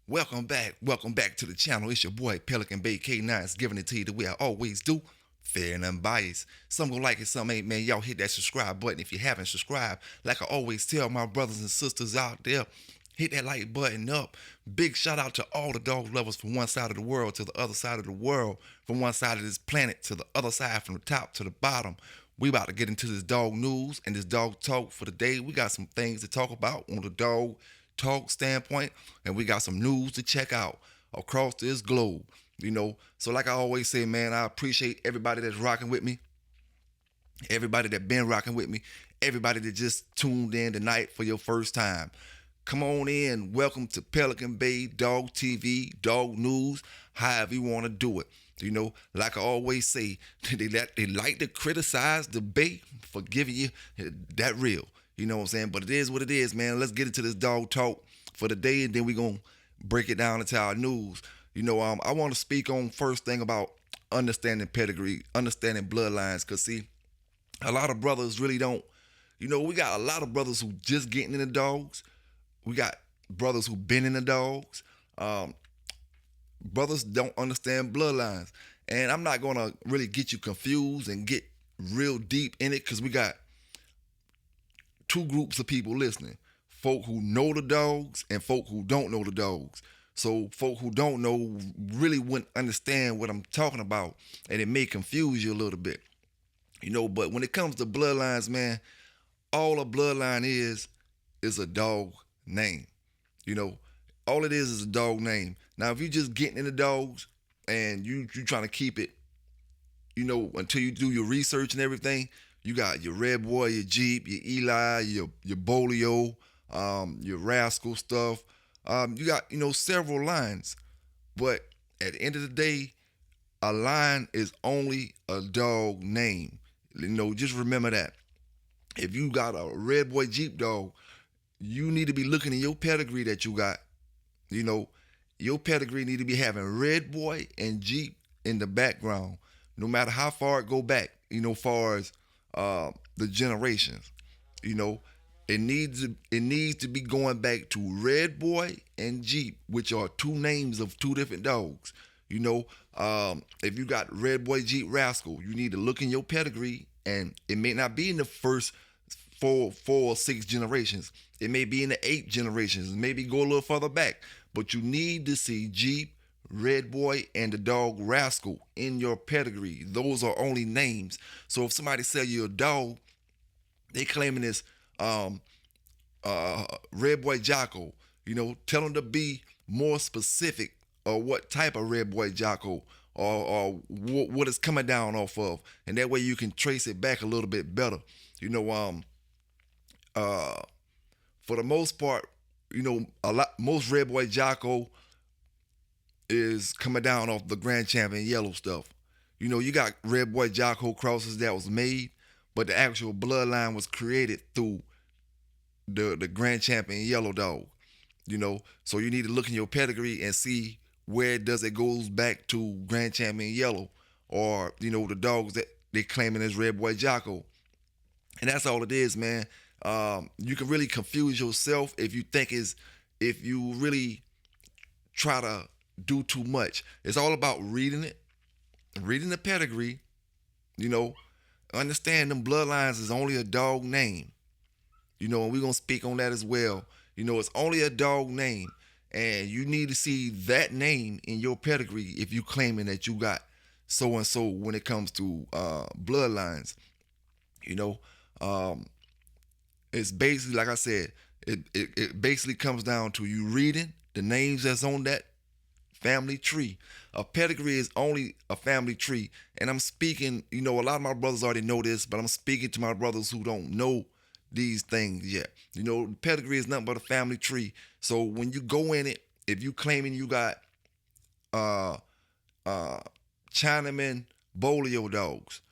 Welcome back to the channel. It's your boy Pelican Bay K9s giving it to you the way I always do, fair and unbiased. Some gonna like it, some ain't, man. Y'all hit that subscribe button if you haven't subscribed. Like I always tell my brothers and sisters out there, hit that like button up. Big shout out to all the dog lovers from one side of the world to the other side of the world, from one side of this planet to the other side, from the top to the bottom. We about to get into this dog news and this dog talk for the day. We got some things to talk about on the dog talk standpoint, and we got some news to check out across this globe. So like I always say, man, I appreciate everybody that's rocking with me, everybody that been rocking with me, everybody that just tuned in tonight for your first time. Come on in. Welcome to Pelican Bay Dog TV, Dog News, however you want to do it. Like I always say, they like to criticize the bait for giving you that real. You know what I'm saying? But it is what it is, man. Let's get into this dog talk for the day, and then we're going to break it down into our news. I want to speak on first thing about understanding pedigree, understanding bloodlines, because, see, a lot of brothers really don't. We got a lot of brothers who just getting in the dogs. We got brothers who been in the dogs. Brothers don't understand bloodlines. And I'm not going to really get you confused and get real deep in it, because we got two groups of people listening. Folk who know the dogs and folk who don't know the dogs. So folk who don't know really wouldn't understand what I'm talking about, and it may confuse you a little bit. But when it comes to bloodlines, man, all a bloodline is a dog name. All it is a dog name. Now, if you just getting into dogs and you trying to keep it, until you do your research and everything, you got your Red Boy, your Jeep, your Eli, your Bolio, your Rascal stuff. You got, several lines. But at the end of the day, a line is only a dog name. Just remember that. If you got a Red Boy Jeep dog, you need to be looking at your pedigree that you got. Your pedigree need to be having Red Boy and Jeep in the background, no matter how far it go back, far as the generations. It needs to be going back to Red Boy and Jeep, which are two names of two different dogs. If you got Red Boy Jeep Rascal, you need to look in your pedigree, and it may not be in the first four or six generations. It may be in the 8 generations, maybe go a little further back. But you need to see Jeep, Red Boy, and the dog Rascal in your pedigree. Those are only names. So if somebody sell you a dog, they claiming this Red Boy Jocko. Tell them to be more specific, or what type of Red Boy Jocko, or what it's coming down off of, and that way you can trace it back a little bit better. For the most part, most Red Boy Jocko is coming down off the Grand Champion Yellow stuff. You got Red Boy Jocko crosses that was made, but the actual bloodline was created through the Grand Champion Yellow dog. So you need to look in your pedigree and see where does it goes back to Grand Champion Yellow, or the dogs that they claiming as Red Boy Jocko. And that's all it is, man. You can really confuse yourself if you really try to do too much. It's all about reading the pedigree. Understand them bloodlines is only a dog name. And we're gonna speak on that as well. It's only a dog name, and you need to see that name in your pedigree if you claiming that you got so and so when it comes to bloodlines. It's basically, like I said, it basically comes down to you reading the names that's on that family tree. A pedigree is only a family tree. And I'm speaking, a lot of my brothers already know this, but I'm speaking to my brothers who don't know these things yet. Pedigree is nothing but a family tree. So when you go in it, if you claiming you got Chinaman Bolio dogs,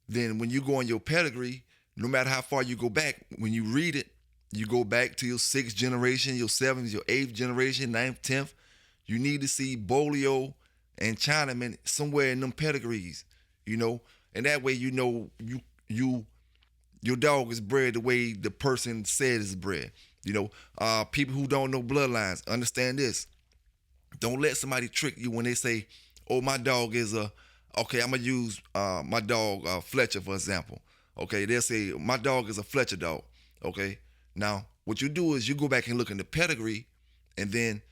then when you go in your pedigree, no matter how far you go back, when you read it, you go back to your 6th generation, your 7th, your 8th generation, 9th, 10th. You need to see Bolio and Chinaman somewhere in them pedigrees, and that way your dog is bred the way the person said it's bred. People who don't know bloodlines, understand this. Don't let somebody trick you when they say, "Oh, my dog is a." Okay, I'm gonna use my dog Fletcher for example. Okay, they'll say my dog is a Fletcher dog. Okay, now what you do is you go back and look in the pedigree, and then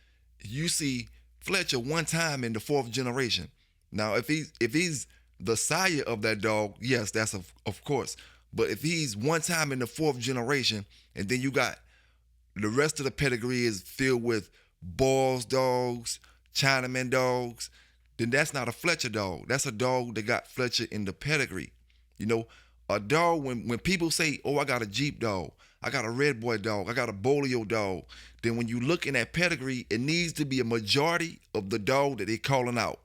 you see Fletcher one time in the fourth generation. Now, if he's the sire of that dog, yes, that's of course. But if he's one time in the fourth generation, and then you got the rest of the pedigree is filled with Boyle's dogs, Chinaman dogs, then that's not a Fletcher dog. That's a dog that got Fletcher in the pedigree. You know, a dog, when people say, oh, I got a Jeep dog, I got a Red Boy dog, I got a Bolio dog, then when you look in that pedigree, it needs to be a majority of the dog that they calling out.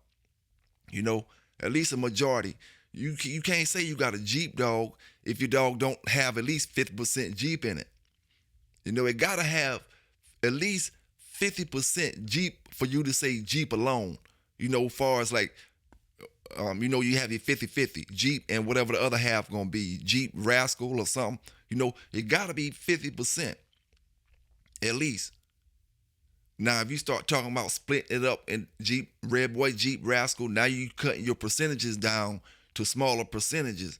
You know, at least a majority. You can't say you got a Jeep dog if your dog don't have at least 50% Jeep in it. You know, it gotta have at least 50% Jeep for you to say Jeep alone. You know, as far as like, you have your 50-50 Jeep and whatever the other half gonna be, Jeep Rascal or something. You know, it gotta be 50% at least. Now, if you start talking about splitting it up in Jeep Red Boy, Jeep Rascal, now you cutting your percentages down to smaller percentages,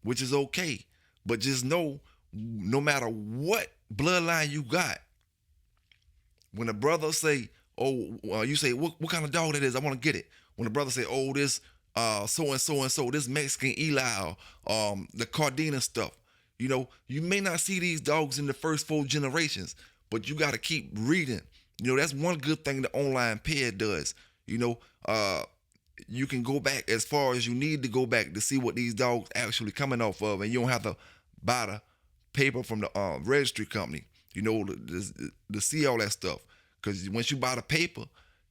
which is okay. But just know, no matter what bloodline you got, when a brother say, oh, you say, what kind of dog that is? I want to get it. When the brother say, oh, this so-and-so, this Mexican Eli, the Cardina stuff, you may not see these dogs in the first 4 generations, but you got to keep reading. That's one good thing the online ped does. You can go back as far as you need to go back to see what these dogs actually coming off of, and you don't have to buy the paper from the registry company, to see all that stuff. Because once you buy the paper,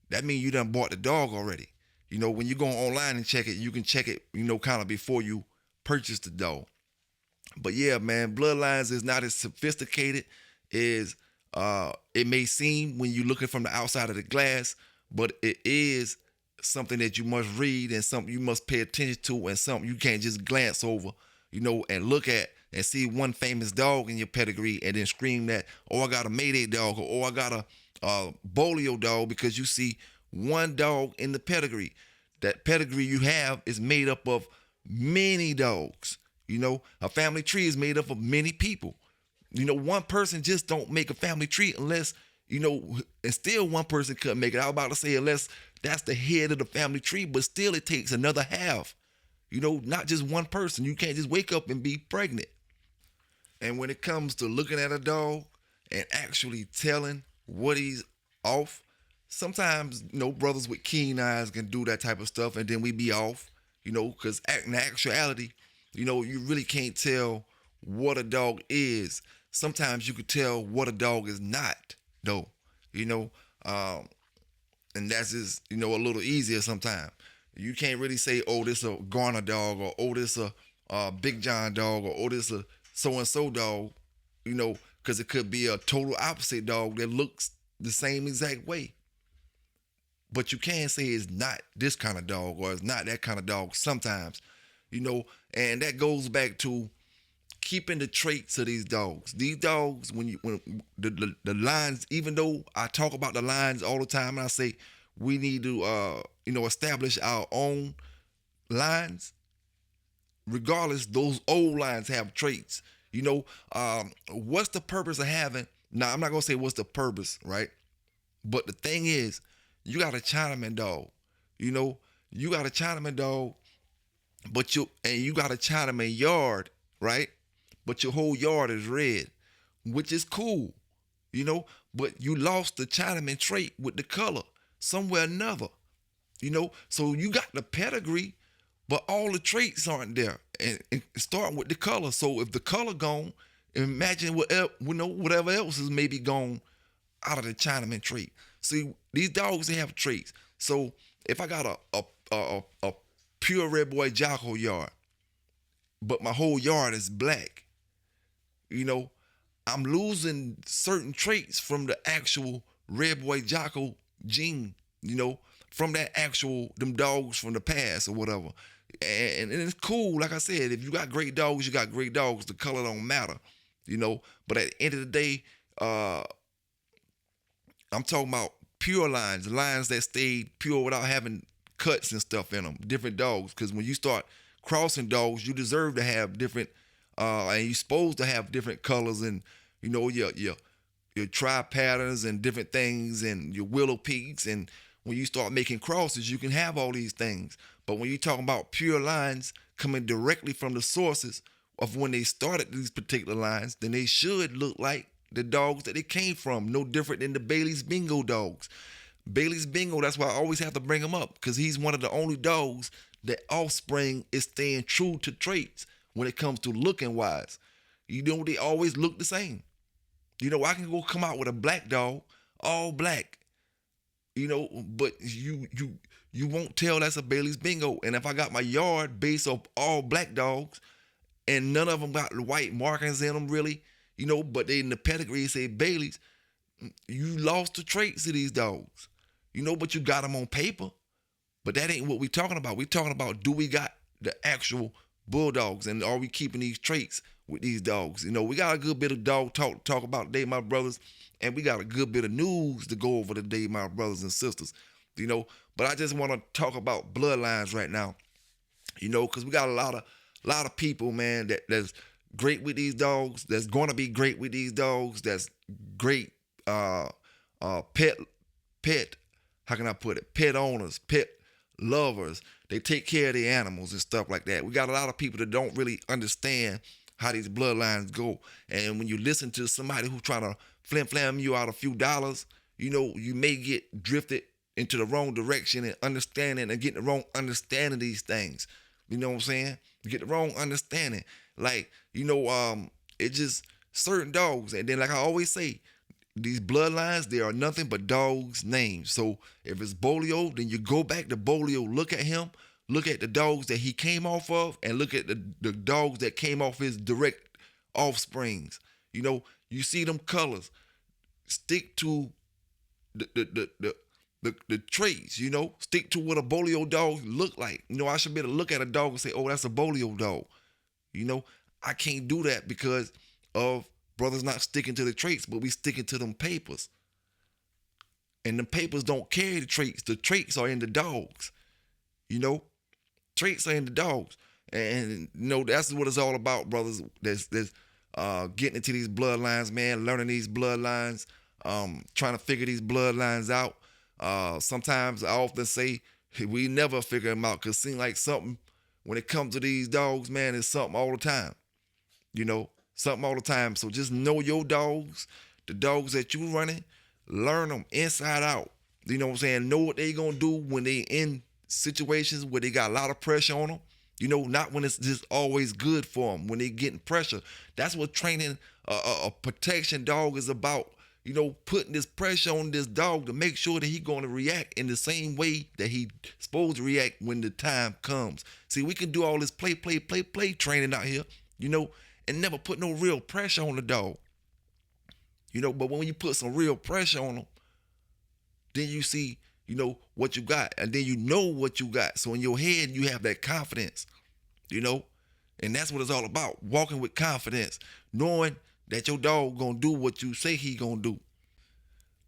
that means you done bought the dog already. When you go online and check it, you can check it, kind of before you purchase the dog. But yeah, man, Bloodlines is not as sophisticated as it may seem when you're looking from the outside of the glass, but it is something that you must read and something you must pay attention to and something you can't just glance over, and look at and see one famous dog in your pedigree and then scream that, oh, I got a Mayday dog, or oh, I got a Bolio dog, because you see one dog in the pedigree. That pedigree you have is made up of many dogs. A family tree is made up of many people. One person just don't make a family tree unless, and still one person couldn't make it. I was about to say unless that's the head of the family tree, but still it takes another half. Not just one person. You can't just wake up and be pregnant. And when it comes to looking at a dog and actually telling what he's off, sometimes, brothers with keen eyes can do that type of stuff, and then we be off, because in actuality, you really can't tell what a dog is. Sometimes you could tell what a dog is not, though, and that's just, a little easier sometimes. You can't really say, oh, this a Garner dog, or oh, this a Big John dog, or oh, this a so-and-so dog, because it could be a total opposite dog that looks the same exact way. But you can say it's not this kind of dog, or it's not that kind of dog sometimes, and that goes back to keeping the traits of these dogs. These dogs, when the lines, even though I talk about the lines all the time, and I say we need to, establish our own lines, regardless, those old lines have traits. What's the purpose of having, now I'm not going to say what's the purpose, right? But the thing is, you got a Chinaman dog, you got a Chinaman dog, but you got a Chinaman yard, right? But your whole yard is red, which is cool, but you lost the Chinaman trait with the color somewhere or another, so you got the pedigree, but all the traits aren't there, and starting with the color. So if the color gone, imagine whatever else is maybe gone out of the Chinaman trait. See, these dogs, they have traits. So if I got a pure Red Boy Jocko yard, but my whole yard is black, I'm losing certain traits from the actual Red Boy Jocko gene, from that actual, them dogs from the past or whatever. And it's cool, like I said, if you got great dogs, you got great dogs. The color don't matter, But at the end of the day, I'm talking about pure lines, lines that stayed pure without having cuts and stuff in them, different dogs. Because when you start crossing dogs, you deserve to have different, and you're supposed to have different colors and, your tri patterns and different things and your willow peaks. And when you start making crosses, you can have all these things. But when you're talking about pure lines coming directly from the sources of when they started these particular lines, then they should look like the dogs that they came from, no different than the Bailey's Bingo dogs. Bailey's Bingo, that's why I always have to bring him up, because he's one of the only dogs that offspring is staying true to traits when it comes to looking wise. They always look the same. I can go come out with a black dog, all black, but you won't tell that's a Bailey's Bingo. And if I got my yard based off all black dogs and none of them got white markings in them really, but they in the pedigree say Bailey's, you lost the traits of these dogs, but you got them on paper. But that ain't what we talking about. We talking about, do we got the actual bulldogs, and are we keeping these traits with these dogs? We got a good bit of dog talk about today, my brothers, and we got a good bit of news to go over today, my brothers and sisters. But I just want to talk about bloodlines right now, because we got a lot of people, man, that's great with these dogs, that's going to be great with these dogs, that's great pet, how can I put it, pet owners, pet lovers. They take care of the animals and stuff like that. We got a lot of people that don't really understand how these bloodlines go. And when you listen to somebody who's trying to flim-flam you out a few dollars, you may get drifted into the wrong direction and understanding and getting the wrong understanding of these things. You know what I'm saying? You get the wrong understanding. Like, it's just certain dogs. And then, like I always say, these bloodlines, they are nothing but dogs' names. So if it's Bolio, then you go back to Bolio, look at him, look at the dogs that he came off of, and look at the dogs that came off his direct offsprings. You see them colors. Stick to the traits, stick to what a Bolio dog look like. I should be able to look at a dog and say, oh, that's a Bolio dog. I can't do that because of brothers not sticking to the traits, but we sticking to them papers. And the papers don't carry the traits. The traits are in the dogs. Traits are in the dogs. And that's what it's all about, brothers. There's getting into these bloodlines, man, learning these bloodlines, trying to figure these bloodlines out. Sometimes I often say we never figure them out, because it seems like something, when it comes to these dogs, man, it's something all the time. Something all the time. So just know your dogs, the dogs that you running, learn them inside out. You know what I'm saying? Know what they gonna do when they in situations where they got a lot of pressure on them. Not when it's just always good for them, when they getting pressure. That's what training a protection dog is about. Putting this pressure on this dog to make sure that he gonna react in the same way that he supposed to react when the time comes. See, we can do all this play training out here, and never put no real pressure on the dog. But when you put some real pressure on them, then you see, what you got, and then you know what you got. So in your head, you have that confidence, and that's what it's all about. Walking with confidence, knowing that your dog gonna do what you say he gonna do.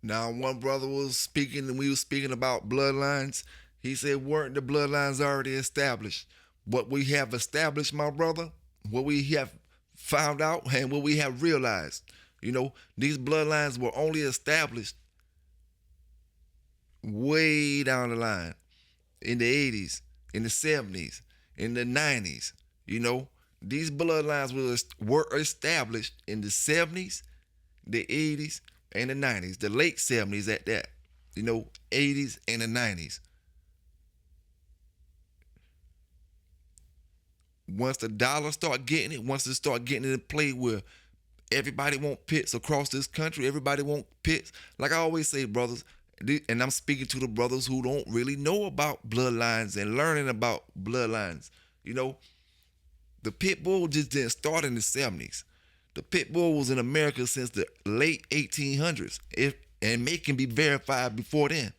Now, one brother was speaking, and we was speaking about bloodlines. He said, weren't the bloodlines already established? What we have established, my brother, what we have found out and what we have realized, these bloodlines were only established way down the line, in the 80s, in the 70s, in the 90s. These bloodlines were established in the 70s, the 80s, and the 90s, the late 70s at that, 80s and the 90s. Once the dollar start getting it, once it start getting into play where everybody want pits across this country, everybody want pits. Like I always say, brothers, and I'm speaking to the brothers who don't really know about bloodlines and learning about bloodlines. The pit bull just didn't start in the 70s. The pit bull was in America since the late 1800s, and it can be verified before then.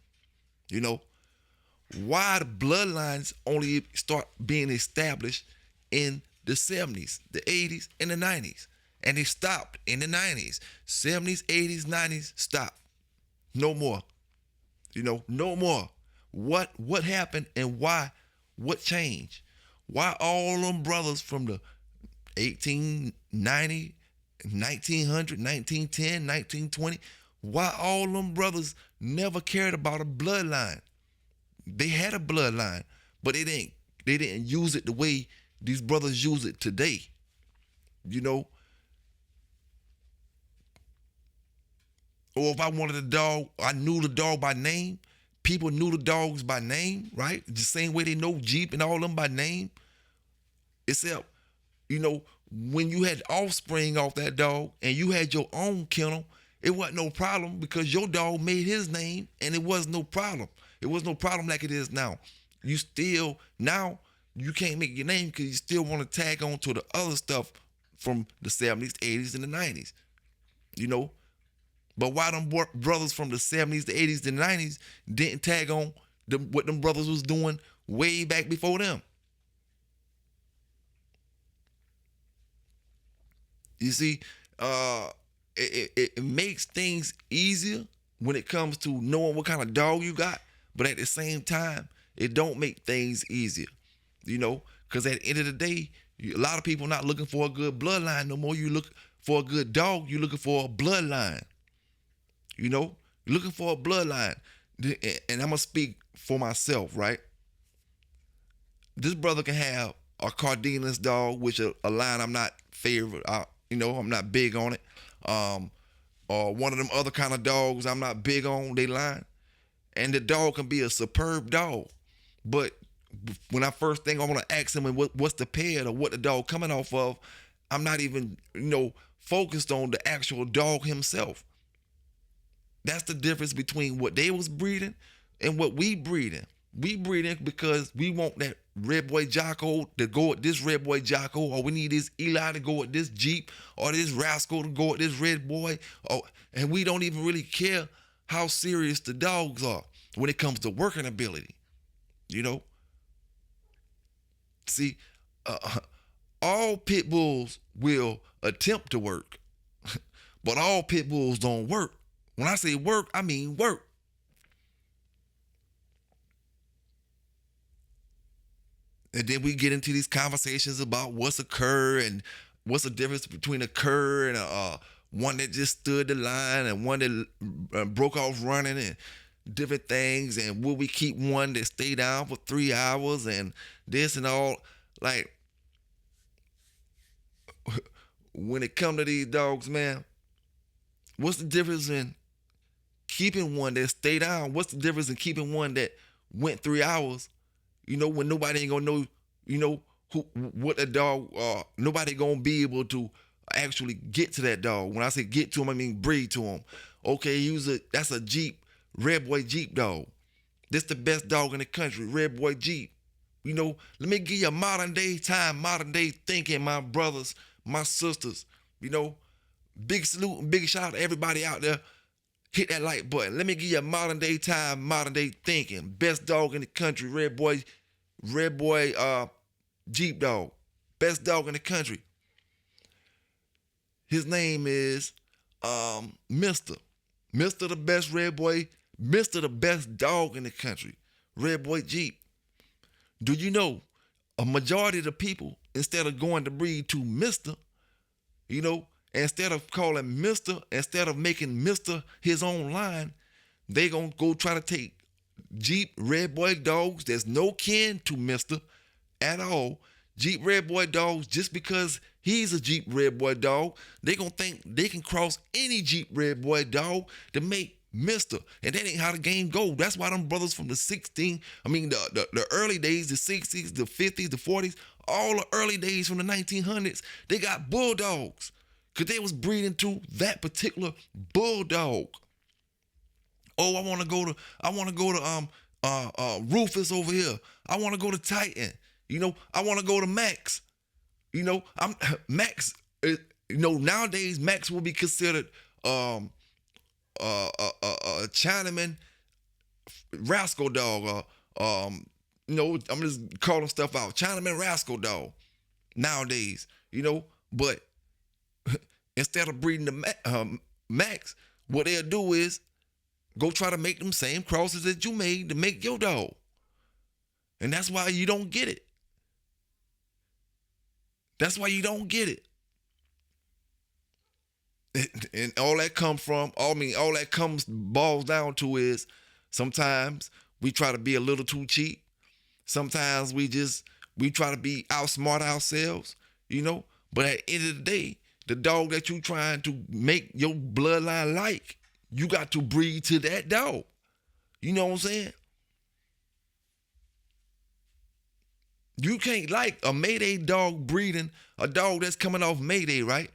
Why the bloodlines only start being established in the 70s, the 80s, and the 90s. And they stopped in the 90s. 70s, 80s, 90s, stopped. No more. No more. What happened and why? What changed? Why all them brothers from the 1890, 1900, 1910, 1920, why all them brothers never cared about a bloodline? They had a bloodline, but they didn't use it the way these brothers use it today. You know, or if I wanted a dog, I knew the dog by name. People knew the dogs by name, right? The same way they know Jeep and all them by name. Except, when you had offspring off that dog and you had your own kennel, it wasn't no problem because your dog made his name and it was no problem. It was no problem like it is now. Now you can't make your name because you still want to tag on to the other stuff from the 70s, 80s, and the 90s. But why them brothers from the 70s, the 80s, the 90s didn't tag on what them brothers was doing way back before them? You see, it makes things easier when it comes to knowing what kind of dog you got, but at the same time, it don't make things easier, because at the end of the day, a lot of people not looking for a good bloodline no more. You look for a good dog, you're looking for a bloodline. You're looking for a bloodline. And I'm going to speak for myself, right? This brother can have a Cardenas dog, which a line I'm not favorite. I'm not big on it. Or one of them other kind of dogs I'm not big on, they line. And the dog can be a superb dog. But when I first thing I want to ask him what's the pet or what the dog coming off of, I'm not even, focused on the actual dog himself. That's the difference between what they was breeding and what we breeding. We breeding because we want that red boy Jocko to go with this red boy Jocko, or we need this Eli to go with this Jeep, or this Rascal to go with this red boy. And we don't even really care how serious the dogs are when it comes to working ability. See, all pit bulls will attempt to work, but all pit bulls don't work. When I say work, I mean work. And then we get into these conversations about what's a cur and what's the difference between a cur and one that just stood the line and one that broke off running and different things. And will we keep one that stay down for 3 hours and this and all? Like, when it come to these dogs, man, what's the difference in keeping one that stay down? What's the difference in keeping one that went 3 hours? When nobody ain't gonna know, what a dog. Nobody gonna be able to actually get to that dog. When I say get to him, I mean breed to him. Okay, that's a Jeep, red boy Jeep dog. This the best dog in the country, red boy Jeep. Let me give you a modern day time, modern day thinking, my brothers, my sisters. Big salute and big shout out to everybody out there. Hit that like button. Let me give you a modern day time, modern day thinking. Best dog in the country, red boy Jeep dog. Best dog in the country. His name is Mr. Mr. the best red boy, Mr. the best dog in the country, red boy Jeep. Do you know a majority of the people, instead of going to breed to Mr., instead of calling Mr., instead of making Mr. his own line, they gonna go try to take Jeep red boy dogs that's no kin to Mr. at all. Jeep red boy dogs, just because he's a Jeep red boy dog, they gonna think they can cross any Jeep red boy dog to make Mr. And that ain't how the game go. That's why them brothers from the early days, the 60s, the 50s, the 40s, all the early days from the 1900s, they got bulldogs. Because they was breeding to that particular bulldog. Oh, I want to go to Rufus over here. I want to go to Titan. I want to go to Max. Max. Nowadays Max will be considered a Chinaman rascal dog. I'm just calling stuff out. Chinaman rascal dog nowadays. But instead of breeding the Max, what they'll do is go try to make them same crosses that you made to make your dog. And that's why you don't get it. That's why you don't get it. And all that comes boils down to is sometimes we try to be a little too cheap. Sometimes we try to be outsmart ourselves, But at the end of the day, the dog that you trying to make your bloodline like, you got to breed to that dog. You know what I'm saying? You can't like a Mayday dog breeding a dog that's coming off Mayday, right?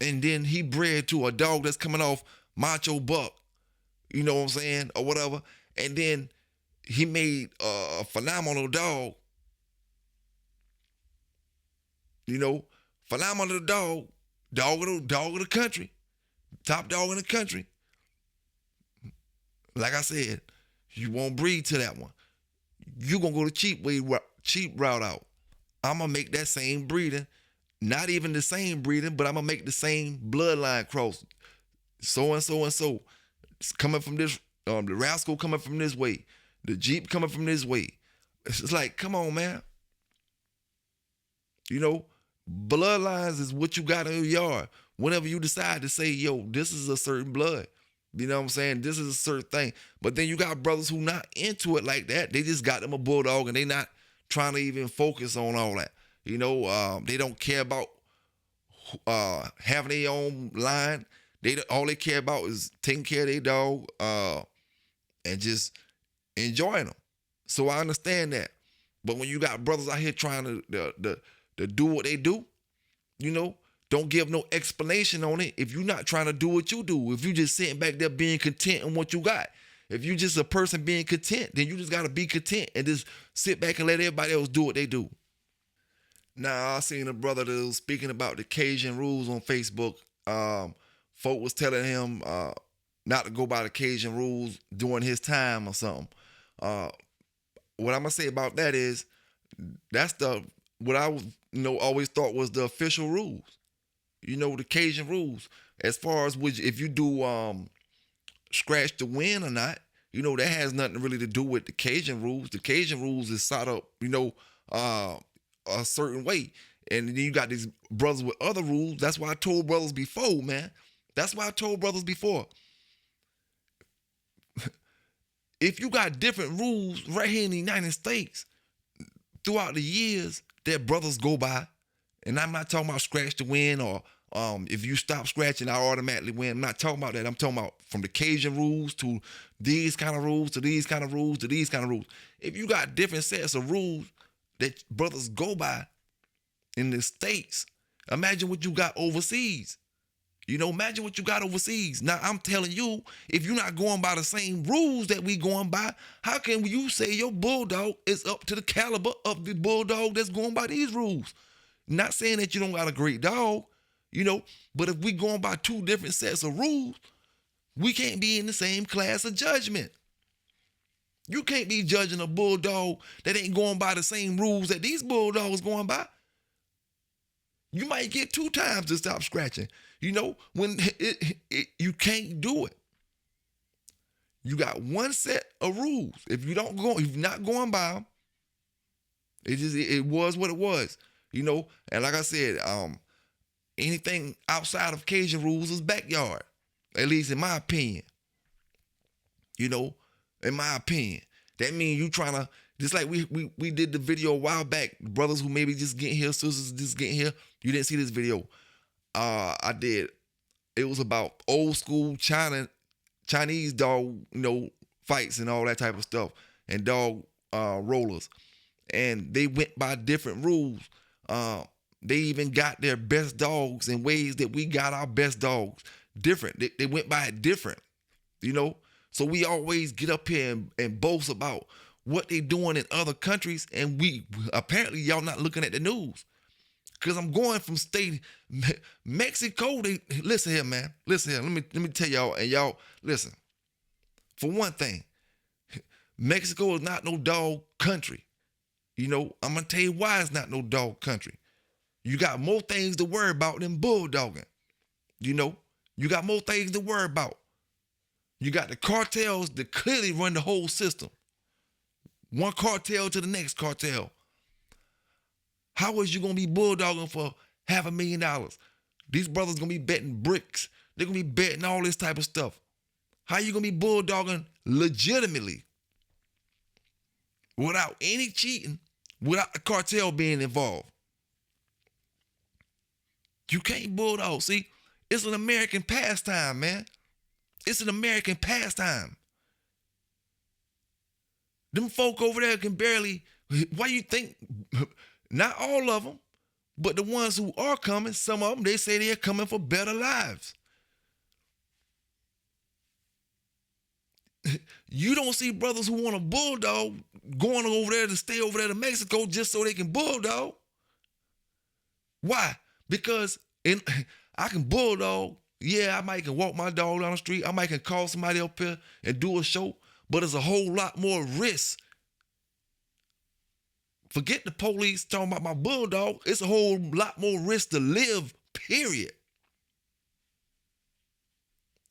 And then he bred to a dog that's coming off Macho Buck, you know what I'm saying, or whatever. And then he made a phenomenal dog, phenomenal dog of the country, top dog in the country. Like I said, you won't breed to that one. You gonna go the cheap route out. I'm gonna make that same breeding. Not even the same breeding, but I'm going to make the same bloodline cross. So and so and so. It's coming from this, the rascal coming from this way. The Jeep coming from this way. It's like, come on, man. Bloodlines is what you got in your yard. Whenever you decide to say, yo, this is a certain blood. You know what I'm saying? This is a certain thing. But then you got brothers who not into it like that. They just got them a bulldog and they not trying to even focus on all that. They don't care about having their own line. All they care about is taking care of their dog and just enjoying them. So I understand that. But when you got brothers out here trying to do what they do, don't give no explanation on it if you're not trying to do what you do. If you just sitting back there being content in what you got. If you just a person being content, then you just got to be content and just sit back and let everybody else do what they do. Now, I seen a brother that was speaking about the Cajun rules on Facebook. Folk was telling him not to go by the Cajun rules during his time or something. What I'm gonna say about that is that's what I always thought was the official rules. The Cajun rules. As far as if you do scratch to win or not, that has nothing really to do with the Cajun rules. The Cajun rules is set up, a certain way. And then you got these brothers with other rules. That's why I told brothers before, man. That's why I told brothers before. If you got different rules right here in the United States throughout the years that brothers go by, and I'm not talking about scratch to win or if you stop scratching, I automatically win. I'm not talking about that. I'm talking about from the Cajun rules to these kind of rules to these kind of rules to these kind of rules. If you got different sets of rules that brothers go by in the States, imagine what you got overseas. Imagine what you got overseas. Now, I'm telling you, if you're not going by the same rules that we going by, how can you say your bulldog is up to the caliber of the bulldog that's going by these rules? Not saying that you don't got a great dog, but if we going by two different sets of rules, we can't be in the same class of judgment. You can't be judging a bulldog that ain't going by the same rules that these bulldogs going by. You might get 2 times to stop scratching. When you can't do it. You got one set of rules. If you're not going by them, it was what it was. And like I said, anything outside of Cajun rules is backyard. At least in my opinion. In my opinion. That means you trying to, just like we did the video a while back, brothers who maybe just getting here, sisters just getting here. You didn't see this video. I did. It was about old school Chinese dog, fights and all that type of stuff, and dog rollers. And they went by different rules. They even got their best dogs in ways that we got our best dogs different. They went by it different, So we always get up here and boast about what they doing in other countries, and apparently y'all not looking at the news. Because I'm going from Mexico. Listen here, man. Listen here. Let me tell y'all, and y'all listen. For one thing, Mexico is not no dog country. I'm gonna tell you why it's not no dog country. You got more things to worry about than bulldogging. You got more things to worry about. You got the cartels that clearly run the whole system. One cartel to the next cartel. How is you gonna be bulldogging for $500,000? These brothers gonna be betting bricks. They're gonna be betting all this type of stuff. How you gonna be bulldogging legitimately without any cheating, without the cartel being involved? You can't bulldog. See, it's an American pastime, man. It's an American pastime. Them folk over there can barely, why you think, not all of them, but the ones who are coming, some of them, they say they're coming for better lives. You don't see brothers who want to bulldog going over there to stay over there to Mexico just so they can bulldog. Why? Because I can bulldog. Yeah, I might can walk my dog down the street. I might can call somebody up here and do a show, but there's a whole lot more risk. Forget the police talking about my bulldog. It's a whole lot more risk to live, period.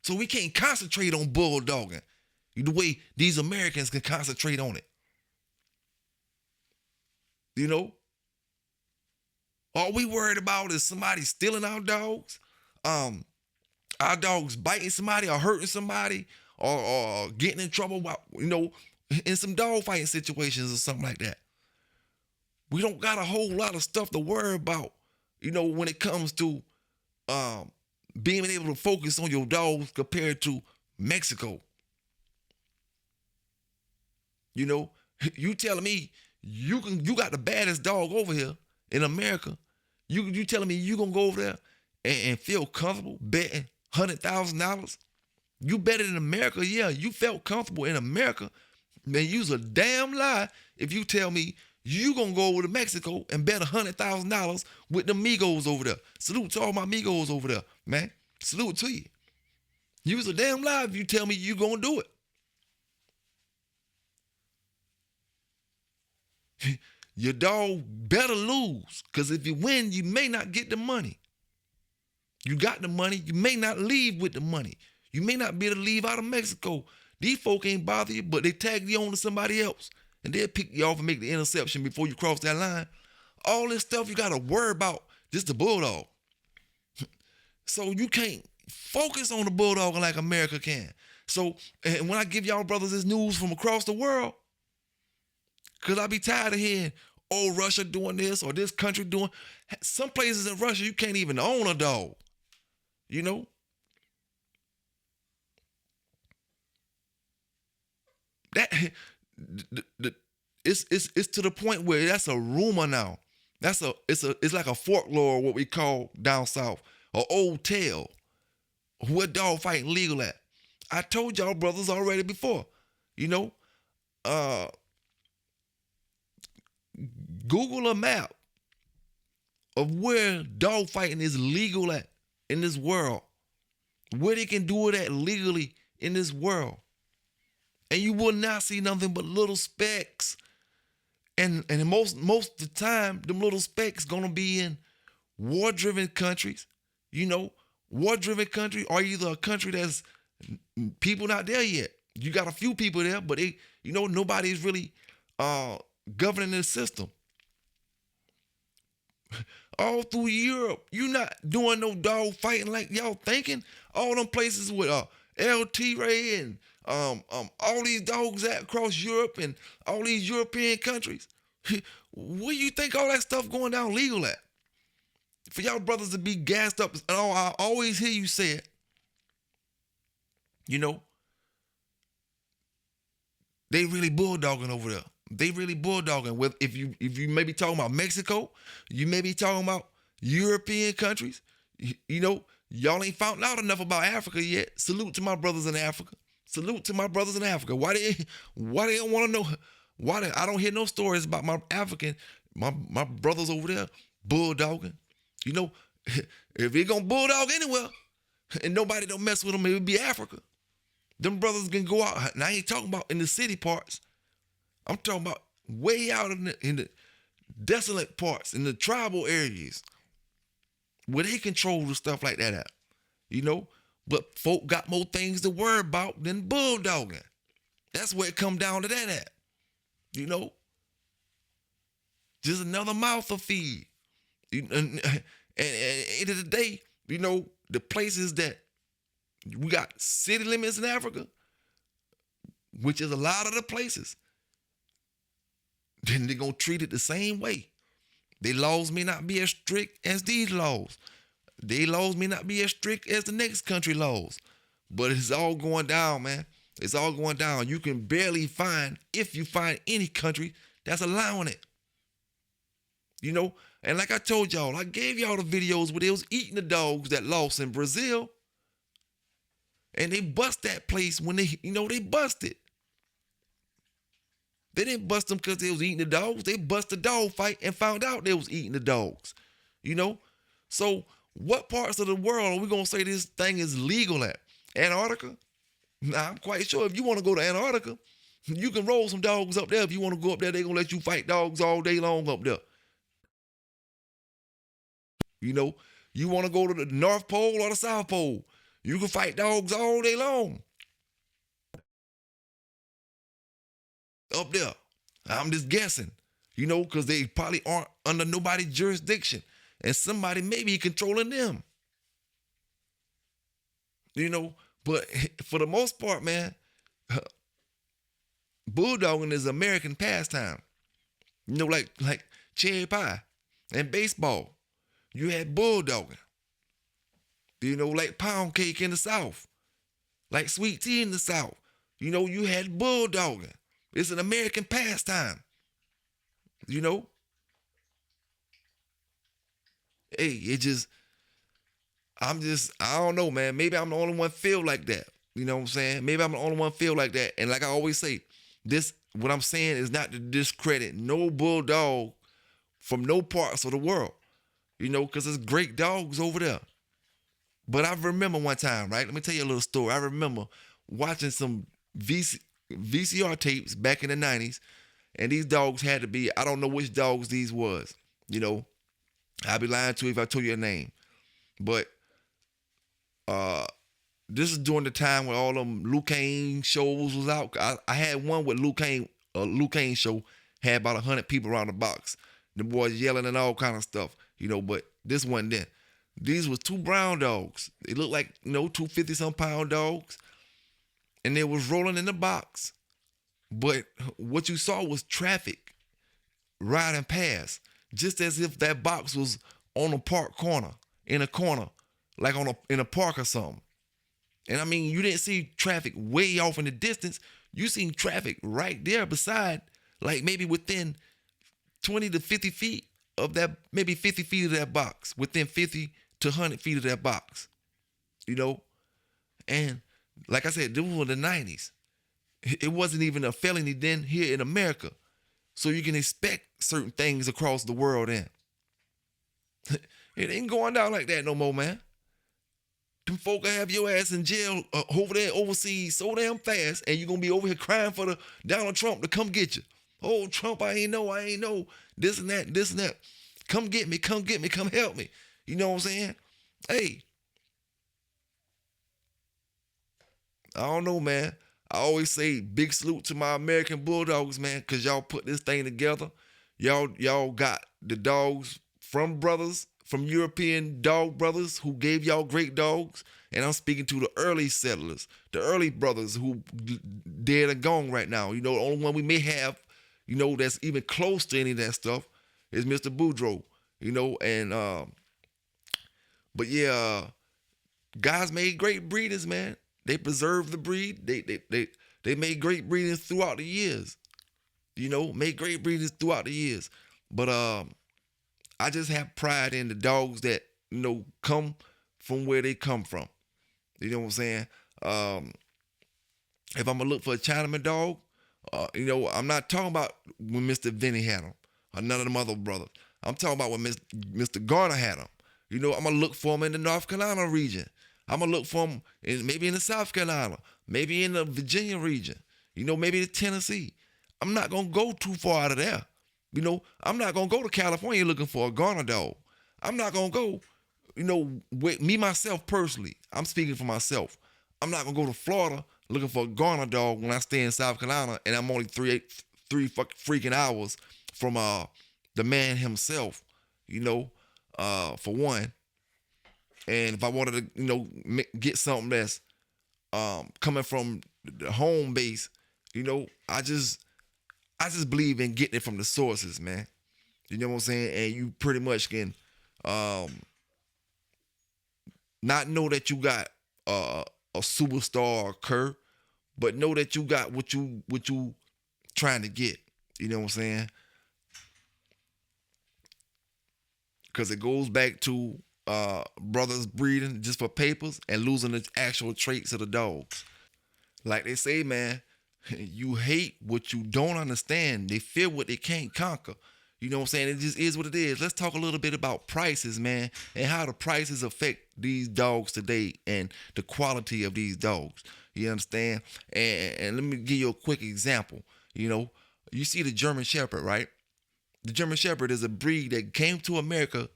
So we can't concentrate on bulldogging the way these Americans can concentrate on it. You know? All we worried about is somebody stealing our dogs, our dogs biting somebody or hurting somebody or getting in trouble, in some dog fighting situations or something like that. We don't got a whole lot of stuff to worry about, when it comes to being able to focus on your dogs compared to Mexico. You telling me you got the baddest dog over here in America. You telling me you gonna go over there and feel comfortable betting $100,000? You bet it in America, yeah. You felt comfortable in America. Man, you's a damn lie if you tell me you gonna go over to Mexico and bet $100,000 with the Migos over there. Salute to all my Migos over there, man. Salute to you. You's a damn lie if you tell me you gonna do it. Your dog better lose, because if you win, you may not get the money. You got the money, you may not leave with the money. You may not be able to leave out of Mexico. These folk ain't bother you, but they tag you on to somebody else, and they'll pick you off and make the interception before you cross that line. All this stuff you got to worry about just the bulldog. So you can't focus on the bulldog like America can. So, and when I give y'all brothers this news from across the world, because I be tired of hearing, Russia doing this or this country doing. Some places in Russia, you can't even own a dog. That it's to the point where that's a rumor now. It's like a folklore, what we call down south, an old tale. Where dog fighting legal at? I told y'all brothers already before. Google a map of where dog fighting is legal at in this world. Where they can do it at legally in this world. And you will not see nothing but little specks. And most of the time, them little specks gonna be in war-driven countries. War-driven country or either a country that's people not there yet. You got a few people there, but nobody's really governing the system. All through Europe, you not doing no dog fighting like y'all thinking. All them places with LT Ray and all these dogs out across Europe and all these European countries. Where you think all that stuff going down legal at? For y'all brothers to be gassed up, and I always hear you say it. They really bulldogging over there. They really bulldogging. If you may be talking about Mexico, you may be talking about European countries. Y'all ain't found out enough about Africa yet. Salute to my brothers in Africa. Salute to my brothers in Africa. Why they don't want to know? I don't hear no stories about my brothers over there bulldogging. If they gonna bulldog anywhere and nobody don't mess with them, it would be Africa. Them brothers can go out. And I ain't talking about in the city parts. I'm talking about way out in the desolate parts, in the tribal areas, where they control the stuff like that at. But folk got more things to worry about than bulldogging. That's where it come down to that at. You know? Just another mouth to feed. And at the end of the day, you know, the places that we got city limits in Africa, which is a lot of the places, then they're going to treat it the same way. Their laws may not be as strict as these laws. Their laws may not be as strict as the next country laws. But it's all going down, man. It's all going down. You can barely find, if you find any country that's allowing it. You know, and like I told y'all, I gave y'all the videos where they was eating the dogs that lost in Brazil. And they bust that place when they busted. They didn't bust them because they was eating the dogs. They bust the dog fight and found out they was eating the dogs. You know? So what parts of the world are we going to say this thing is legal at? Antarctica? Nah, I'm quite sure if you want to go to Antarctica, you can roll some dogs up there. If you want to go up there, they're going to let you fight dogs all day long up there. You know? You want to go to the North Pole or the South Pole, you can fight dogs all day long. Up there. I'm just guessing, you know, because they probably aren't under nobody's jurisdiction. And somebody may be controlling them. You know, but for the most part, man, bulldogging is American pastime. You know, like cherry pie and baseball. You had bulldogging. You know, like pound cake in the South. Like sweet tea in the South. You know, you had bulldogging. It's an American pastime. You know? Hey, I don't know, man. Maybe I'm the only one feel like that. You know what I'm saying? Maybe I'm the only one feel like that. And like I always say, what I'm saying is not to discredit no bulldog from no parts of the world. You know, because there's great dogs over there. But I remember one time, right? Let me tell you a little story. I remember watching some VCR tapes back in the 90s, and these dogs had to be, I don't know which dogs these was. You know, I'd be lying to you if I told you a name. But this is during the time when all them Luke Kane shows was out. I had one with Luke Kane show, had about 100 people around the box. The boys yelling and all kind of stuff, you know, but this wasn't then. These was two brown dogs. They looked like, you know, 250-some pound dogs. And they was rolling in the box. But what you saw was traffic riding past. Just as if that box was on a park corner, in a corner, like in a park or something. And I mean, you didn't see traffic way off in the distance. You seen traffic right there beside, like maybe within 20 to 50 feet of that, maybe 50 feet of that box, within 50 to 100 feet of that box, you know? And like I said, this was the 90s. It wasn't even a felony then here in America. So you can expect certain things across the world then. It ain't going down like that no more, man. Them folk will have your ass in jail over there overseas so damn fast, and you're going to be over here crying for the Donald Trump to come get you. Oh, Trump, I ain't know. This and that. Come get me, come help me. You know what I'm saying? Hey, I don't know, man. I always say big salute to my American Bulldogs, man, because y'all put this thing together. Y'all got the dogs from European dog brothers who gave y'all great dogs. And I'm speaking to the early settlers, the early brothers who dead and gone right now. You know, the only one we may have, you know, that's even close to any of that stuff is Mr. Boudreaux, you know, and but yeah, guys made great breeders, man. They preserved the breed. They made great breeders throughout the years. You know, made great breeders throughout the years. But I just have pride in the dogs that, you know, come from where they come from. You know what I'm saying? If I'm gonna look for a Chinaman dog, you know, I'm not talking about when Mr. Vinny had them or none of them other brothers. I'm talking about when Mr. Garner had them. You know, I'm gonna look for them in the North Carolina region. I'm gonna look for them maybe in the South Carolina, maybe in the Virginia region. You know, maybe the Tennessee. I'm not gonna go too far out of there. You know, I'm not gonna go to California looking for a Garner dog. I'm not gonna go, with me myself personally, I'm speaking for myself. I'm not gonna go to Florida looking for a Garner dog when I stay in South Carolina and I'm only three freaking hours from the man himself, for one. And if I wanted to, get something that's coming from the home base, I just believe in getting it from the sources, man. You know what I'm saying? And you pretty much can not know that you got a superstar or cur, but know that you got what you trying to get. You know what I'm saying? Because it goes back to brothers breeding just for papers and losing the actual traits of the dogs. Like they say, man, you hate what you don't understand. They fear what they can't conquer. You know what I'm saying? It just is what it is. Let's talk a little bit about prices, man, and how the prices affect these dogs today and the quality of these dogs. You understand? And let me give you a quick example. You see the German Shepherd, right? The German Shepherd is a breed that came to America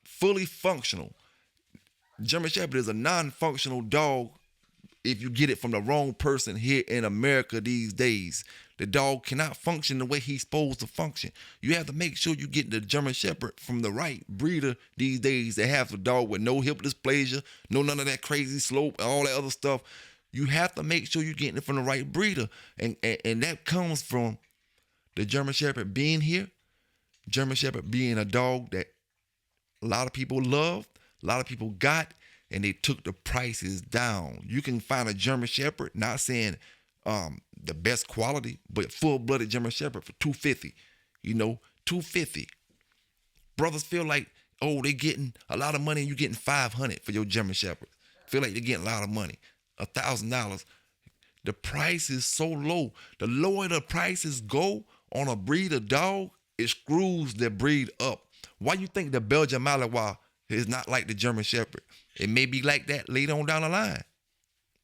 fully functional. German Shepherd is a non-functional dog if you get it from the wrong person here in America these days. The dog cannot function the way he's supposed to function. You have to make sure you get the German Shepherd from the right breeder these days that have a dog with no hip dysplasia, none of that crazy slope and all that other stuff. You have to make sure you're getting it from the right breeder. And that comes from the German Shepherd being here, German Shepherd being a dog that a lot of people loved, a lot of people got, and they took the prices down. You can find a German Shepherd, not saying the best quality, but full-blooded German Shepherd for $250. $250. Brothers feel like, they're getting a lot of money and you're getting $500 for your German Shepherd. Feel like they're getting a lot of money, $1,000. The price is so low. The lower the prices go on a breed of dog, it screws the breed up. Why you think the Belgian Malinois is not like the German Shepherd? It may be like that later on down the line.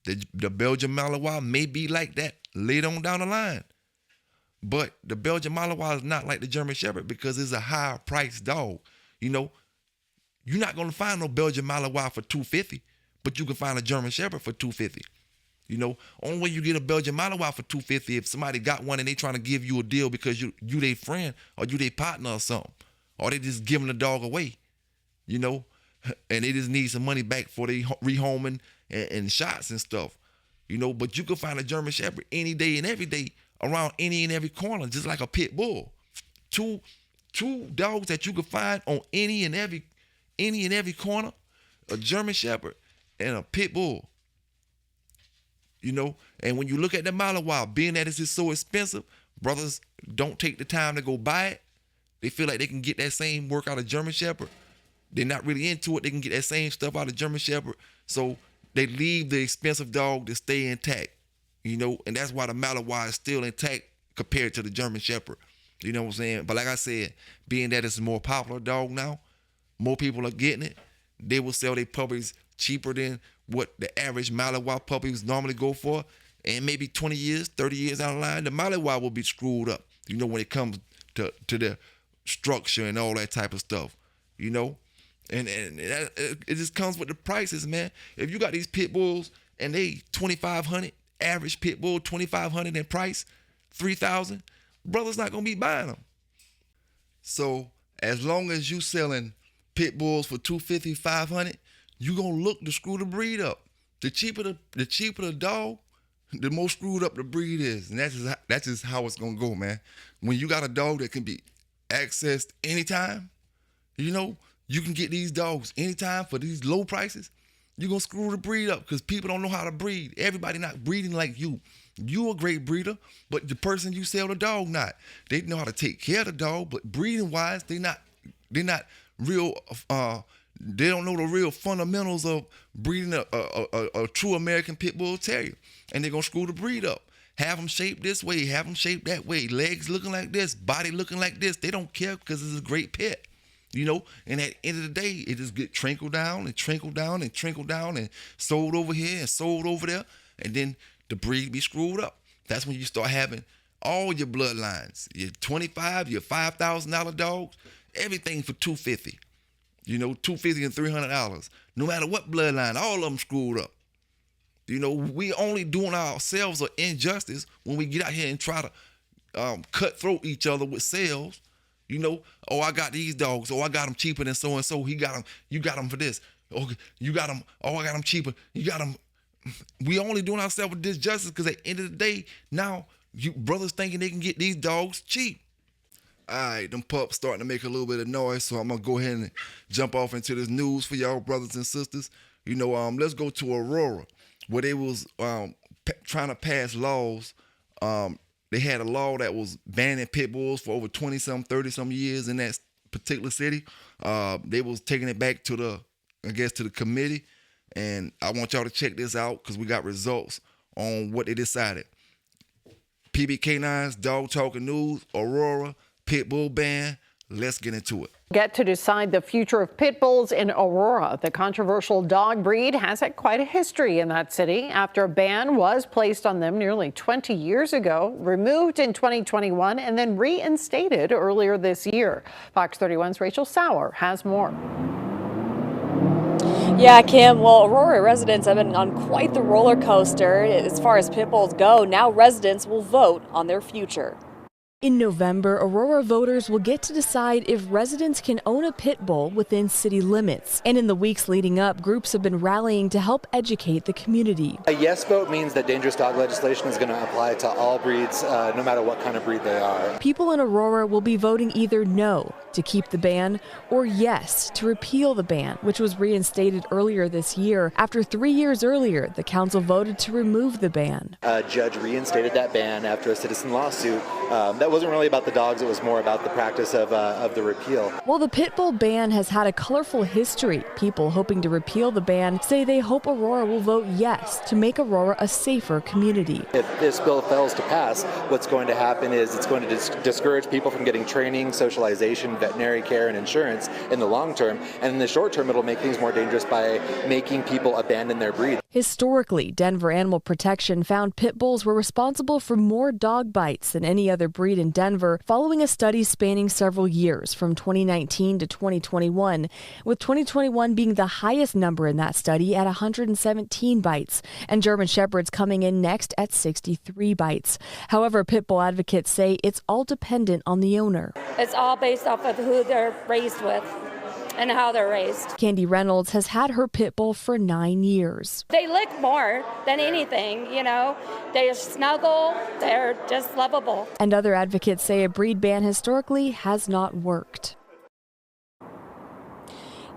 The Belgian Malinois may be like that later on down the line. But the Belgian Malinois is not like the German Shepherd because it's a higher priced dog. You're not going to find no Belgian Malinois for $250, but you can find a German Shepherd for $250. Only way you get a Belgian Malinois for $250 if somebody got one and they trying to give you a deal because you their friend or you their partner or something. Or they just giving the dog away, and they just need some money back for their rehoming and shots and stuff, But you can find a German Shepherd any day and every day around any and every corner, just like a pit bull. Two dogs that you can find on any and every corner, a German Shepherd and a pit bull. And when you look at the Malinois, being that it's just so expensive, brothers don't take the time to go buy it. They feel like they can get that same work out of German Shepherd. They're not really into it. They can get that same stuff out of German Shepherd. So they leave the expensive dog to stay intact, and that's why the Malinois is still intact compared to the German Shepherd. You know what I'm saying? But like I said, being that it's a more popular dog now, more people are getting it. They will sell their puppies cheaper than what the average Malinois puppies normally go for. And maybe 20 years, 30 years down the line, the Malinois will be screwed up, when it comes to the structure and all that type of stuff, and it just comes with the prices, man. If you got these pit bulls and they $2,500, average pit bull $2,500 in price, $3,000, brother's not gonna be buying them. So as long as you selling pit bulls for $250, $500, you gonna look to screw the breed up. The cheaper the dog, the more screwed up the breed is, and that's just how it's gonna go, man. When you got a dog that can be accessed anytime, you can get these dogs anytime for these low prices, you're going to screw the breed up because people don't know how to breed. Everybody not breeding like you. You a great breeder, but the person you sell the dog not. They know how to take care of the dog, but breeding wise, they're not real, they don't know the real fundamentals of breeding a true American Pit Bull Terrier. And they're going to screw the breed up. Have them shaped this way, have them shaped that way, legs looking like this, body looking like this. They don't care because it's a great pet, and at the end of the day, it just get trickled down and trickled down and trickled down and sold over here and sold over there. And then the breed be screwed up. That's when you start having all your bloodlines, your $25,000, your $5,000 dogs, everything for $250. $250 and $300. No matter what bloodline, all of them screwed up. We only doing ourselves an injustice when we get out here and try to cutthroat each other with sales. Oh, I got these dogs. Oh, I got them cheaper than so and so. He got them. You got them for this. Okay, you got them. Oh, I got them cheaper. You got them. We only doing ourselves with this justice because at the end of the day, now you brothers thinking they can get these dogs cheap. All right, them pups starting to make a little bit of noise, so I'm gonna go ahead and jump off into this news for y'all brothers and sisters. Let's go to Aurora, where they was trying to pass laws. They had a law that was banning pit bulls for over 20-some, 30-some years in that particular city. They was taking it back to the committee, and I want y'all to check this out because we got results on what they decided. PB K9s, Dog Talking News, Aurora, pit bull ban. Let's get into it. Get to decide the future of pit bulls in Aurora. The controversial dog breed has had quite a history in that city after a ban was placed on them nearly 20 years ago, removed in 2021, and then reinstated earlier this year. Fox 31's Rachel Sauer has more. Yeah, Kim, well, Aurora residents have been on quite the roller coaster as far as pit bulls go. Now residents will vote on their future. In November, Aurora voters will get to decide if residents can own a pit bull within city limits. And in the weeks leading up, groups have been rallying to help educate the community. A yes vote means that dangerous dog legislation is going to apply to all breeds, no matter what kind of breed they are. People in Aurora will be voting either no to keep the ban or yes to repeal the ban, which was reinstated earlier this year. After 3 years earlier, the council voted to remove the ban. A judge reinstated that ban after a citizen lawsuit. That wasn't really about the dogs, it was more about the practice of the repeal. While the pit bull ban has had a colorful history, people hoping to repeal the ban say they hope Aurora will vote yes to make Aurora a safer community. If this bill fails to pass, what's going to happen is it's going to discourage people from getting training, socialization, veterinary care, and insurance in the long term. And in the short term, it'll make things more dangerous by making people abandon their breed. Historically, Denver Animal Protection found pit bulls were responsible for more dog bites than any other breed in Denver, following a study spanning several years from 2019 to 2021, with 2021 being the highest number in that study at 117 bites, and German Shepherds coming in next at 63 bites. However, pit bull advocates say it's all dependent on the owner. It's all based off of who they're raised with and how they're raised. Candy Reynolds has had her pit bull for 9 years. They lick more than anything, They snuggle, they're just lovable. And other advocates say a breed ban historically has not worked.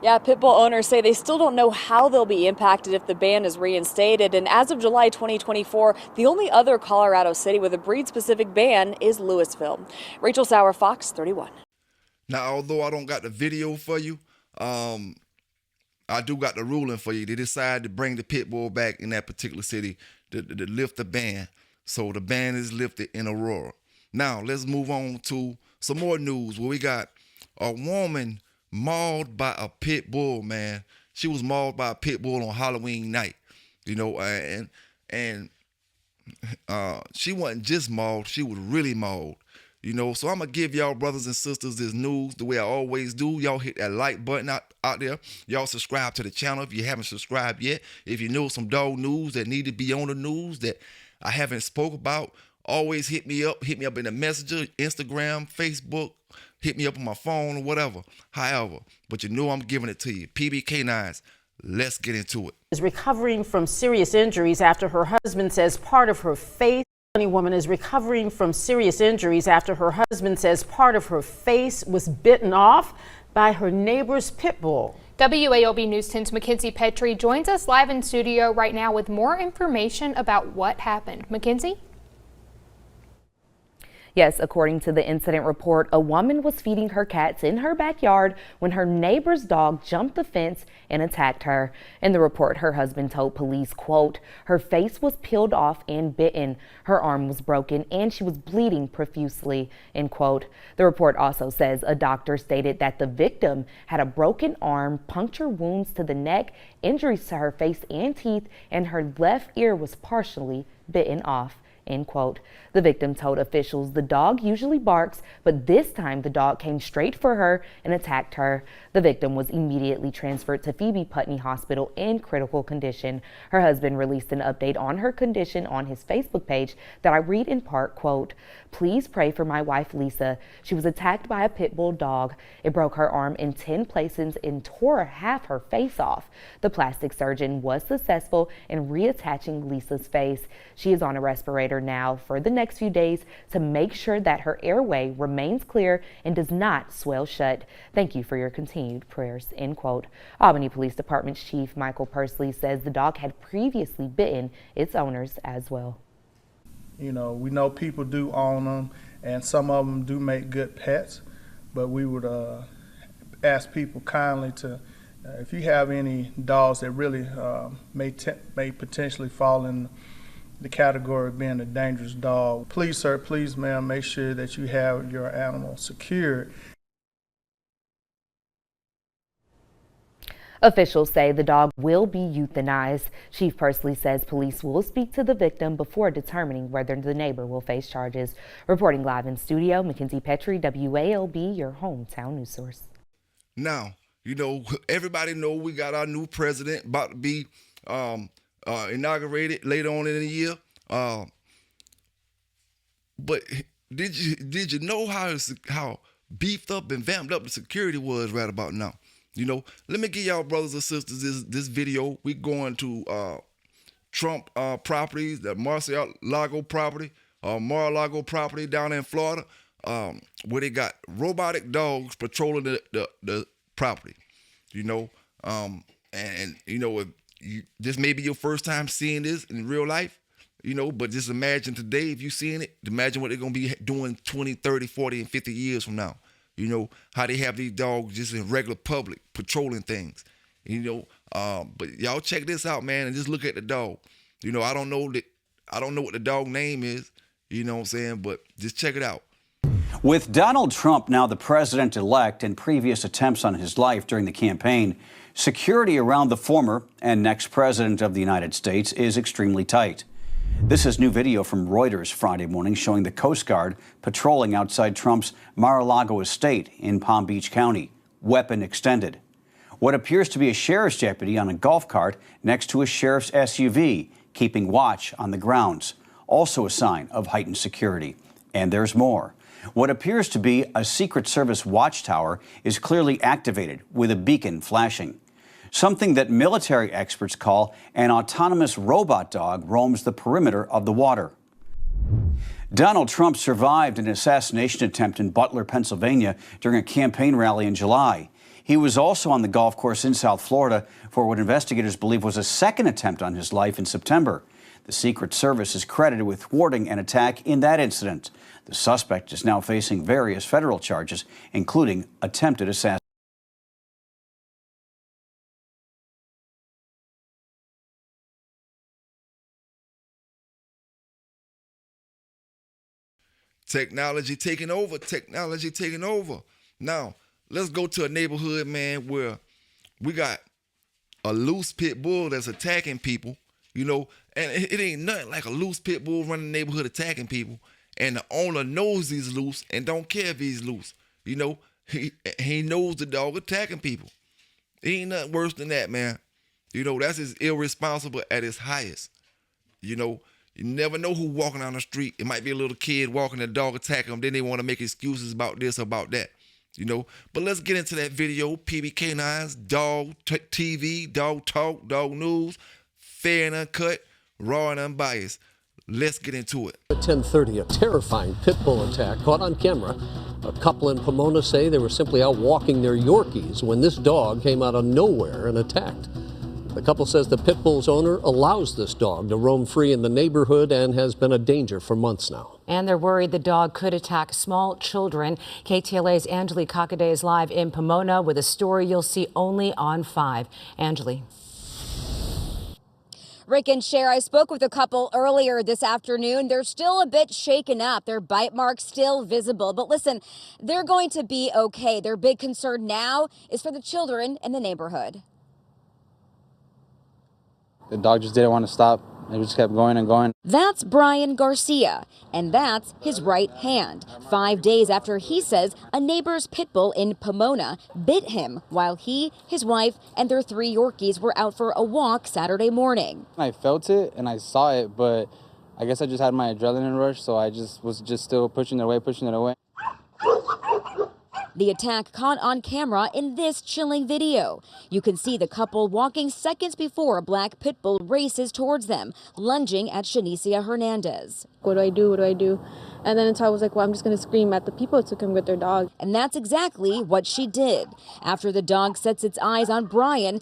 Yeah, pit bull owners say they still don't know how they'll be impacted if the ban is reinstated. And as of July 2024, the only other Colorado city with a breed-specific ban is Louisville. Rachel Sauer, Fox 31. Now, although I don't got the video for you, I do got the ruling for you. They decided to bring the pit bull back in that particular city to lift the ban. So the ban is lifted in Aurora. Now, let's move on to some more news where we got a woman mauled by a pit bull, man. She was mauled by a pit bull on Halloween night, and she wasn't just mauled, she was really mauled. So I'm going to give y'all brothers and sisters this news the way I always do. Y'all hit that like button out there. Y'all subscribe to the channel if you haven't subscribed yet. If you know some dog news that need to be on the news that I haven't spoke about, always hit me up. Hit me up in the messenger, Instagram, Facebook. Hit me up on my phone or whatever. However, but I'm giving it to you. PB K9s, let's get into it. Is recovering from serious injuries after her husband says part of her face. A woman is recovering from serious injuries after her husband says part of her face was bitten off by her neighbor's pit bull. WAOB News 10's Mackenzie Petrie joins us live in studio right now with more information about what happened. Mackenzie? Yes, according to the incident report, a woman was feeding her cats in her backyard when her neighbor's dog jumped the fence and attacked her. In the report, her husband told police, quote, her face was peeled off and bitten, her arm was broken, and she was bleeding profusely, end quote. The report also says a doctor stated that the victim had a broken arm, puncture wounds to the neck, injuries to her face and teeth, and her left ear was partially bitten off. end quote. The victim told officials the dog usually barks, but this time the dog came straight for her and attacked her. The victim was immediately transferred to Phoebe Putney Hospital in critical condition. Her husband released an update on her condition on his Facebook page that I read in part, quote, "Please pray for my wife Lisa. She was attacked by a pit bull dog. It broke her arm in 10 places and tore half her face off. The plastic surgeon was successful in reattaching Lisa's face. She is on a respirator now for the next few days to make sure that her airway remains clear and does not swell shut. Thank you for your continued prayers," end quote. Albany Police Department Chief Michael Pursley says the dog had previously bitten its owners as well. You know, we know people do own them, and some of them do make good pets, but we would ask people kindly to, if you have any dogs that really may potentially fall in the category of being a dangerous dog, please, sir, please, ma'am, make sure that you have your animal secured. Officials say the dog will be euthanized. Chief Pursley says police will speak to the victim before determining whether the neighbor will face charges. Reporting live in studio, Mackenzie Petrie, WALB, your hometown news source. Now, you know, everybody know we got our new president about to be inaugurated later on in the year. But did you know how beefed up and vamped up the security was right about now? You know, let me give y'all brothers and sisters this video. We going to Trump properties, the Mar-a-Lago property down in Florida, where they got robotic dogs patrolling the property. You know, and you know, if this may be your first time seeing this in real life, you know, but just imagine today, if you're seeing it, imagine what they're going to be doing 20, 30, 40, and 50 years from now. You know, how they have these dogs just in regular public patrolling things, you know. But y'all check this out, man, and just look at the dog. You know, I don't know what the dog name is, you know what I'm saying, but just check it out. With Donald Trump now the president-elect and previous attempts on his life during the campaign, security around the former and next president of the United States is extremely tight. This is new video from Reuters Friday morning showing the Coast Guard patrolling outside Trump's Mar-a-Lago estate in Palm Beach County, weapon extended. What appears to be a sheriff's deputy on a golf cart next to a sheriff's SUV, keeping watch on the grounds, also a sign of heightened security. And there's more. What appears to be a Secret Service watchtower is clearly activated with a beacon flashing. Something that military experts call an autonomous robot dog roams the perimeter of the water. Donald Trump survived an assassination attempt in Butler, Pennsylvania during a campaign rally in July. He was also on the golf course in South Florida for what investigators believe was a second attempt on his life in September. The Secret Service is credited with thwarting an attack in that incident. The suspect is now facing various federal charges, including attempted assassination. Technology taking over. Now, let's go to a neighborhood, man, where we got a loose pit bull that's attacking people, you know, and it ain't nothing like a loose pit bull running the neighborhood attacking people, and the owner knows he's loose and don't care if he's loose. You know, he knows the dog attacking people. Ain't nothing worse than that, man. You know, that's as irresponsible at its highest. You know, you never know who walking down the street. It might be a little kid walking, the dog attacking them. Then they want to make excuses about this or about that. You know, but let's get into that video. PB K9s, dog TV, dog talk, dog news, fair and uncut, raw and unbiased. Let's get into it. At 10:30, a terrifying pit bull attack caught on camera. A couple in Pomona say they were simply out walking their Yorkies when this dog came out of nowhere and attacked. The couple says the pit bull's owner allows this dog to roam free in the neighborhood and has been a danger for months now. And they're worried the dog could attack small children. KTLA's Angeli Cockadee is live in Pomona with a story you'll see only on 5. Angeli. Rick and Cher, I spoke with a couple earlier this afternoon. They're still a bit shaken up. Their bite marks still visible. But listen, they're going to be okay. Their big concern now is for the children in the neighborhood. The dog just didn't want to stop It just kept going and going. That's Brian Garcia, and that's his right hand. 5 days after he says a neighbor's pit bull in Pomona bit him while he, his wife, and their 3 Yorkies were out for a walk Saturday morning. I felt it and I saw it, but I guess I just had my adrenaline rush, so I was still pushing it away. The attack caught on camera in this chilling video. You can see the couple walking seconds before a black pit bull races towards them, lunging at Shanicia Hernandez. What do I do? What do I do? And then until I was like, well, I'm just going to scream at the people to come get their dog. And that's exactly what she did. After the dog sets its eyes on Brian,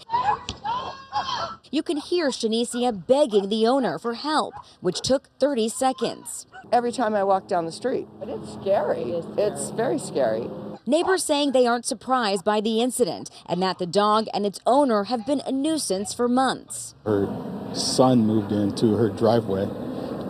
you can hear Shanicia begging the owner for help, which took 30 seconds. Every time I walk down the street. But it's scary. It's very scary. Neighbors saying they aren't surprised by the incident and that the dog and its owner have been a nuisance for months. Her son moved into her driveway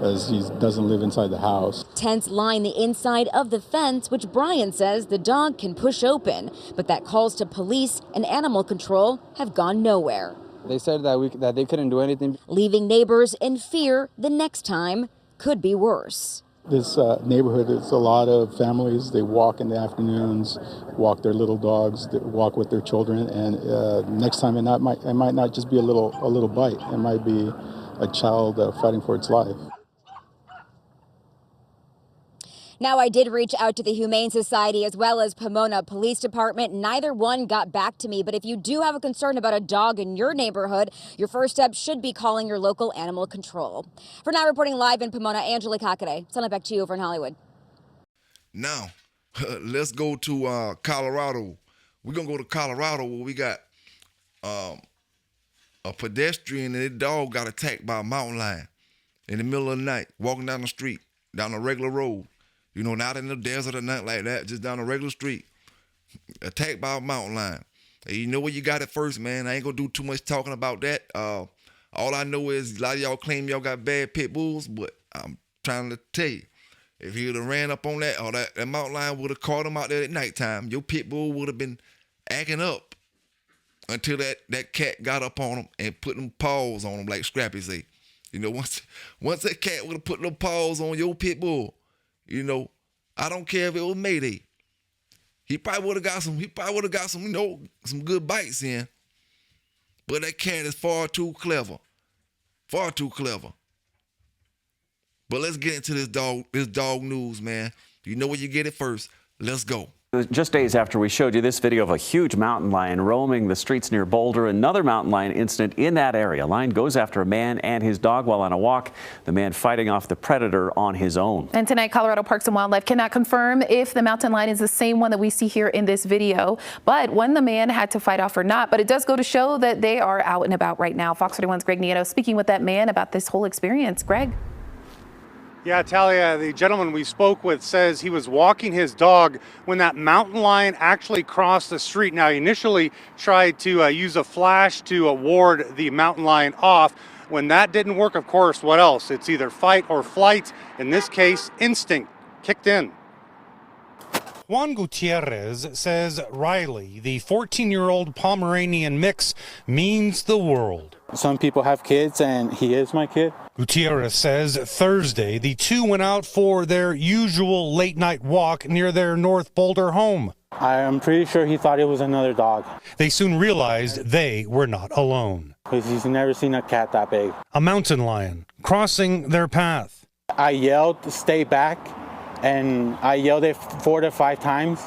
as he doesn't live inside the house. Tents line the inside of the fence, which Brian says the dog can push open, but that calls to police and animal control have gone nowhere. They said that they couldn't do anything. Leaving neighbors in fear the next time could be worse. This neighborhood is a lot of families. They walk in the afternoons, walk their little dogs, they walk with their children, and next time it might not just be a little bite. It might be a child fighting for its life. Now, I did reach out to the Humane Society as well as Pomona Police Department. Neither one got back to me. But if you do have a concern about a dog in your neighborhood, your first step should be calling your local animal control. For now, reporting live in Pomona, Angela Kakade. Send it back to you over in Hollywood. Now, let's go to Colorado. We're going to go to Colorado where we got a pedestrian and his dog got attacked by a mountain lion in the middle of the night, walking down the street, down a regular road. You know, not in the desert or nothing like that, just down a regular street. Attacked by a mountain lion. And you know where you got it first, man. I ain't gonna do too much talking about that. All I know is a lot of y'all claim y'all got bad pit bulls, but I'm trying to tell you, if he would have ran up on that, or that mountain lion would have caught him out there at nighttime, your pit bull would have been acting up until that cat got up on him and put them paws on him, like Scrappy say. You know, once that cat would have put them paws on your pit bull, you know, I don't care if it was Mayday. He probably would have got some, you know, some good bites in. But that cat is far too clever. Far too clever. But let's get into this dog news, man. You know where you get it first. Let's go. Just days after we showed you this video of a huge mountain lion roaming the streets near Boulder, another mountain lion incident in that area. Lion goes after a man and his dog while on a walk, the man fighting off the predator on his own. And tonight, Colorado Parks and Wildlife cannot confirm if the mountain lion is the same one that we see here in this video, but when the man had to fight off or not. But it does go to show that they are out and about right now. Fox 31's Greg Nieto speaking with that man about this whole experience. Greg? Yeah, Talia, the gentleman we spoke with says he was walking his dog when that mountain lion actually crossed the street. Now, he initially tried to use a flash to ward the mountain lion off. When that didn't work, of course, what else? It's either fight or flight. In this case, instinct kicked in. Juan Gutierrez says Riley, the 14-year-old Pomeranian mix, means the world. Some people have kids, and he is my kid. Gutierrez says Thursday the two went out for their usual late-night walk near their North Boulder home. I am pretty sure he thought it was another dog. They soon realized they were not alone. Because he's never seen a cat that big. A mountain lion crossing their path. I yelled, stay back, and I yelled it 4 to 5 times,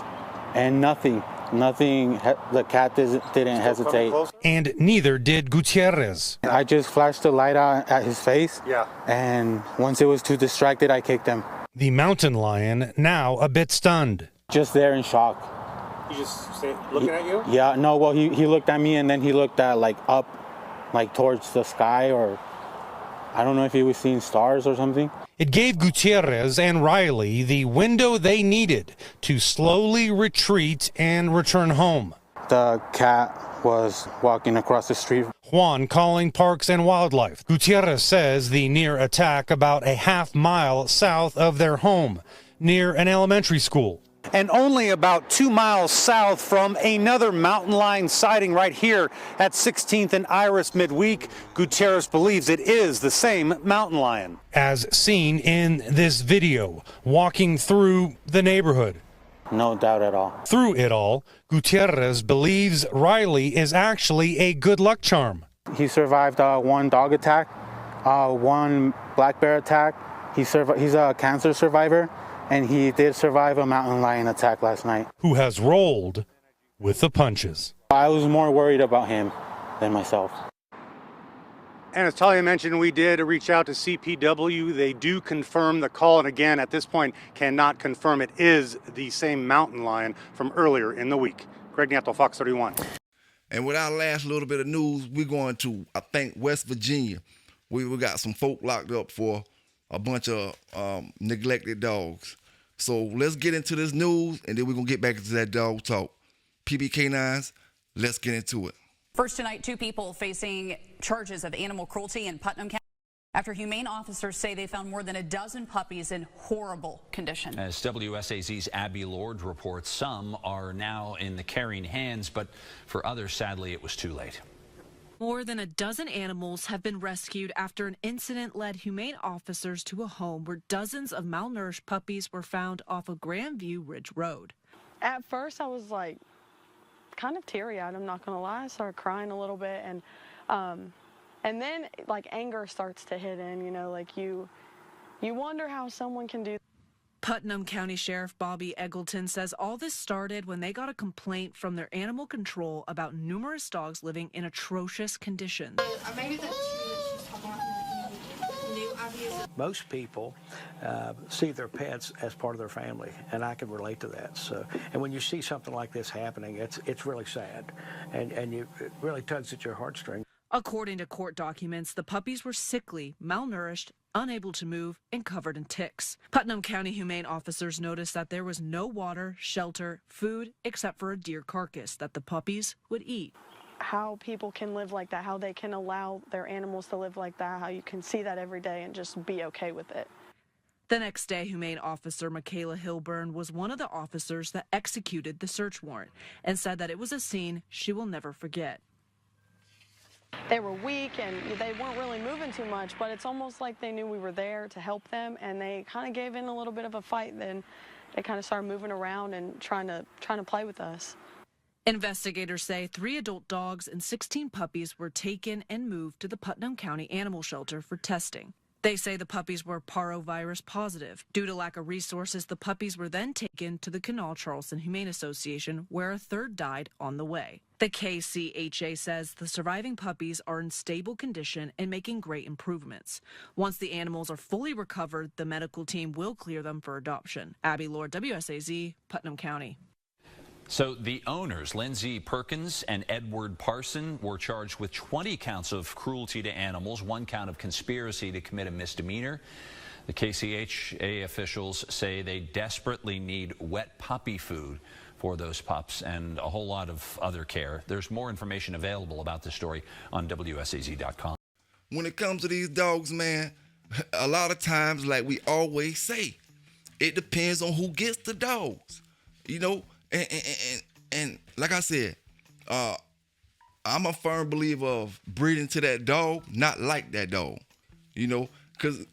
and nothing. The cat didn't hesitate. And neither did Gutierrez. I just flashed the light out at his face. Yeah. And once it was too distracted, I kicked him. The mountain lion now a bit stunned. Just there in shock. He just stayed looking at you? Yeah, no, well, he looked at me and then he looked at up, towards the sky, or I don't know if he was seeing stars or something. It gave Gutierrez and Riley the window they needed to slowly retreat and return home. The cat was walking across the street. Juan calling Parks and Wildlife. Gutierrez says the near attack about a half mile south of their home, near an elementary school. And only about 2 miles south from another mountain lion sighting right here at 16th and Iris midweek, Gutierrez believes it is the same mountain lion. As seen in this video, walking through the neighborhood. No doubt at all. Through it all, Gutierrez believes Riley is actually a good luck charm. He survived one dog attack, one black bear attack. He's a cancer survivor, and he did survive a mountain lion attack last night. Who has rolled with the punches. I was more worried about him than myself. And as Talia mentioned, we did reach out to CPW. They do confirm the call, and again, at this point, cannot confirm it is the same mountain lion from earlier in the week. Greg Nieto, Fox 31. And with our last little bit of news, we're going to, I think, West Virginia. We got some folk locked up for a bunch of neglected dogs. So let's get into this news, and then we're going to get back into that dog talk. K9s, let's get into it. First tonight, 2 people facing charges of animal cruelty in Putnam County after humane officers say they found more than a dozen puppies in horrible condition. As WSAZ's Abby Lord reports, some are now in the caring hands, but for others, sadly, it was too late. More than a dozen animals have been rescued after an incident led humane officers to a home where dozens of malnourished puppies were found off of Grandview Ridge Road. At first, I was like kind of teary-eyed, I'm not gonna lie. I started crying a little bit, and then like anger starts to hit in, you know, like you wonder how someone can do. Putnam County Sheriff Bobby Eggleton says all this started when they got a complaint from their animal control about numerous dogs living in atrocious conditions. Most people see their pets as part of their family, and I can relate to that. So, and when you see something like this happening, it's really sad, and it really tugs at your heartstrings. According to court documents, the puppies were sickly, malnourished, unable to move, and covered in ticks. Putnam County humane officers noticed that there was no water, shelter, food, except for a deer carcass that the puppies would eat. How people can live like that, how they can allow their animals to live like that, how you can see that every day and just be okay with it. The next day, humane officer Michaela Hilburn was one of the officers that executed the search warrant and said that it was a scene she will never forget. They were weak and they weren't really moving too much, but it's almost like they knew we were there to help them, and they kind of gave in a little bit of a fight. Then they kind of started moving around and trying to play with us. Investigators say 3 adult dogs and 16 puppies were taken and moved to the Putnam County Animal Shelter for testing. They say the puppies were parvovirus positive. Due to lack of resources, the puppies were then taken to the Canal Charleston Humane Association, where a third died on the way. The KCHA says the surviving puppies are in stable condition and making great improvements. Once the animals are fully recovered, the medical team will clear them for adoption. Abby Lord, WSAZ, Putnam County. So the owners, Lindsay Perkins and Edward Parson, were charged with 20 counts of cruelty to animals, 1 count of conspiracy to commit a misdemeanor. The KCHA officials say they desperately need wet puppy food for those pups and a whole lot of other care. There's more information available about this story on WSAZ.com. When it comes to these dogs, man, a lot of times, like we always say, it depends on who gets the dogs, you know. And like I said, I'm a firm believer of breeding to that dog, not like that dog, you know, because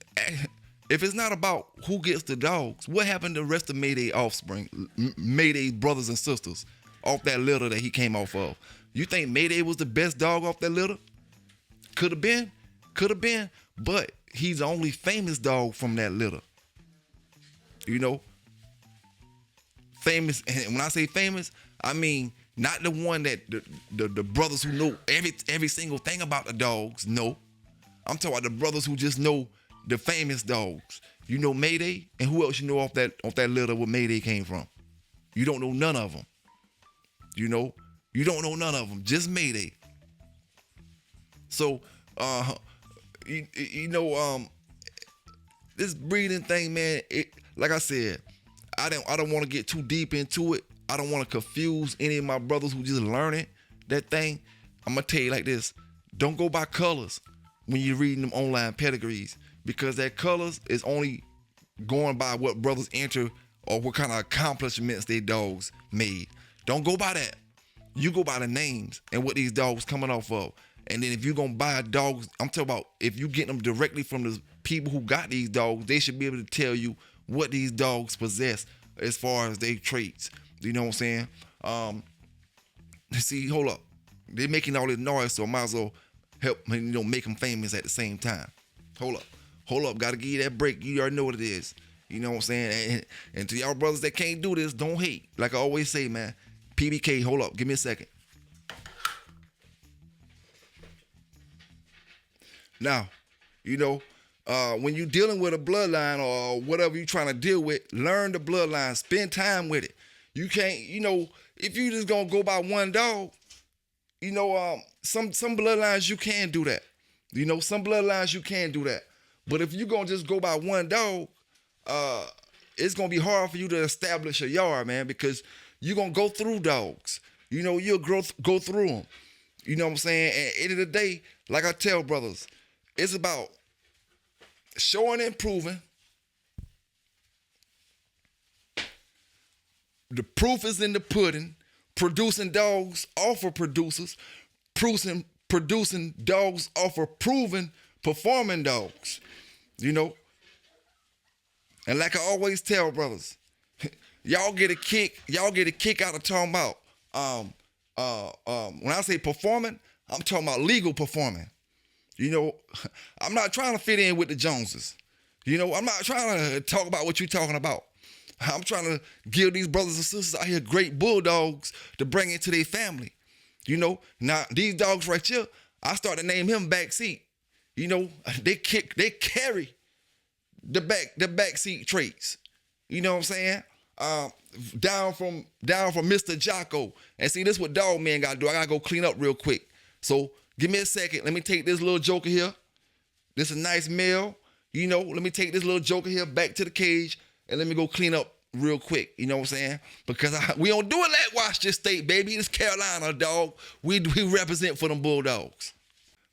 if it's not about who gets the dogs, what happened to the rest of Mayday offspring, Mayday's brothers and sisters off that litter that he came off of? You think Mayday was the best dog off that litter? Could have been, but he's the only famous dog from that litter, you know. Famous, and when I say famous, I mean not the one that the brothers who know every single thing about the dogs know. I'm talking about the brothers who just know the famous dogs. You know Mayday, and who else you know off that litter where Mayday came from? You don't know none of them. You don't know none of them. Just Mayday. So, this breeding thing, man. Like I said, I don't want to get too deep into it. I don't want to confuse any of my brothers who just learning that thing. I'm going to tell you like this. Don't go by colors when you're reading them online pedigrees, because that colors is only going by what brothers enter or what kind of accomplishments their dogs made. Don't go by that. You go by the names and what these dogs coming off of. And then if you're going to buy dogs, I'm talking about if you get them directly from the people who got these dogs, they should be able to tell you what these dogs possess as far as their traits. You know what I'm saying? See, hold up. They're making all this noise, so I might as well help, make them famous at the same time. Hold up. Got to give you that break. You already know what it is. You know what I'm saying? And to y'all brothers that can't do this, don't hate. Like I always say, man, PBK, hold up. Give me a second. Now, when you're dealing with a bloodline or whatever you're trying to deal with, learn the bloodline. Spend time with it. You can't, if you just gonna go by one dog, some bloodlines you can do that. Some bloodlines you can do that. But if you're gonna just go by one dog, it's gonna be hard for you to establish a yard, man, because you're gonna go through dogs. You'll go through them. You know what I'm saying? And at the end of the day, like I tell brothers, it's about showing and proving. The proof is in the pudding. Producing dogs offer producers. Producing dogs offer proven performing dogs. And like I always tell brothers, y'all get a kick out of talking about when I say performing, I'm talking about legal performing. I'm not trying to fit in with the Joneses. I'm not trying to talk about what you're talking about. I'm trying to give these brothers and sisters out here great bulldogs to bring into their family. Now these dogs right here, I start to name him backseat. They carry the backseat traits. You know what I'm saying? Down from Mr. Jocko. And see, this is what dog man gotta do. I gotta go clean up real quick. So give me a second. Let me take this little joker here. This is a nice male. Let me take this little joker here back to the cage and let me go clean up real quick. You know what I'm saying? Because we don't do it like Washington State, baby. This Carolina, dog. We represent for them Bulldogs.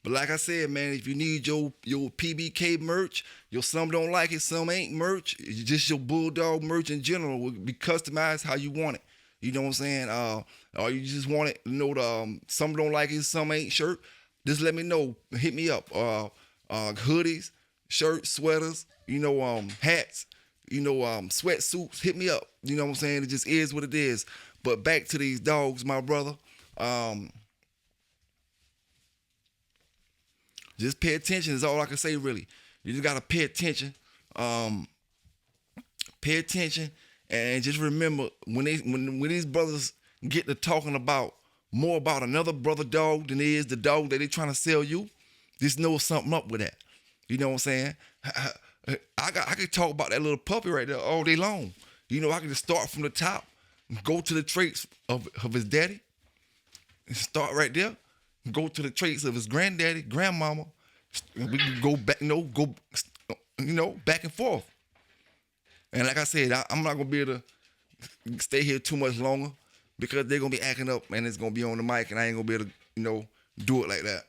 But like I said, man, if you need your PBK merch, some don't like it, some ain't merch. It's just your Bulldog merch in general will be customized how you want it. You know what I'm saying? Or you just want it, some don't like it, some ain't shirt. Just let me know. Hit me up. Hoodies, shirts, sweaters, hats, sweatsuits. Hit me up. You know what I'm saying? It just is what it is. But back to these dogs, my brother. Just pay attention is all I can say, really. You just gotta pay attention. Pay attention, and just remember when these brothers get to talking about more about another brother dog than it is the dog that they trying to sell you, just know something up with that. You know what I'm saying? I could talk about that little puppy right there all day long. I can just start from the top, go to the traits of his daddy, and start right there. Go to the traits of his granddaddy, grandmama. We can go back, back and forth. And like I said, I'm not gonna be able to stay here too much longer because they're gonna be acting up and it's gonna be on the mic, and I ain't gonna be able to, do it like that.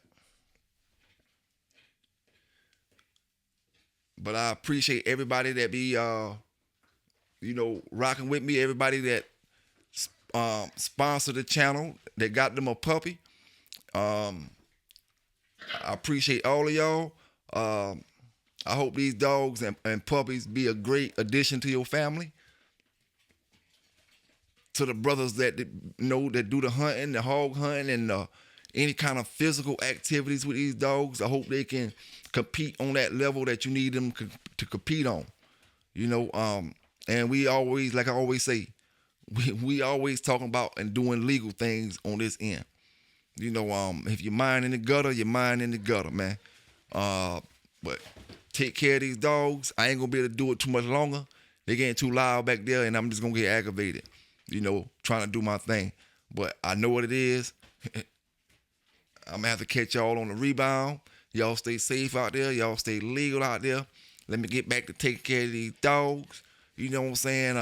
But I appreciate everybody that be, rocking with me. Everybody that sponsored the channel, that got them a puppy. I appreciate all of y'all. I hope these dogs and puppies be a great addition to your family. To the brothers that that do the hunting, the hog hunting, and any kind of physical activities with these dogs, I hope they can compete on that level that you need them to compete on. And we always, like I always say, we always talking about and doing legal things on this end. If your mind in the gutter, your mind in the gutter, man. But take care of these dogs. I ain't gonna be able to do it too much longer. They getting too loud back there, and I'm just gonna get aggravated, trying to do my thing. But I know what it is. I'm gonna have to catch y'all on the rebound. Y'all stay safe out there. Y'all stay legal out there. Let me get back to taking care of these dogs. You know what I'm saying?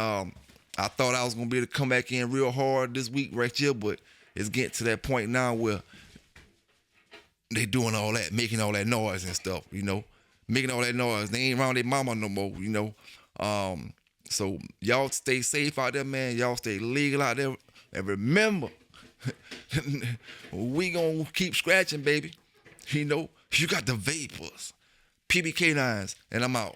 I thought I was gonna be able to come back in real hard this week right here, but it's getting to that point now where they doing all that, making all that noise and stuff, making all that noise. They ain't around their mama no more, So y'all stay safe out there, man. Y'all stay legal out there. And remember, we gonna keep scratching, baby. You know, you got the vapors. PB K9s, and I'm out.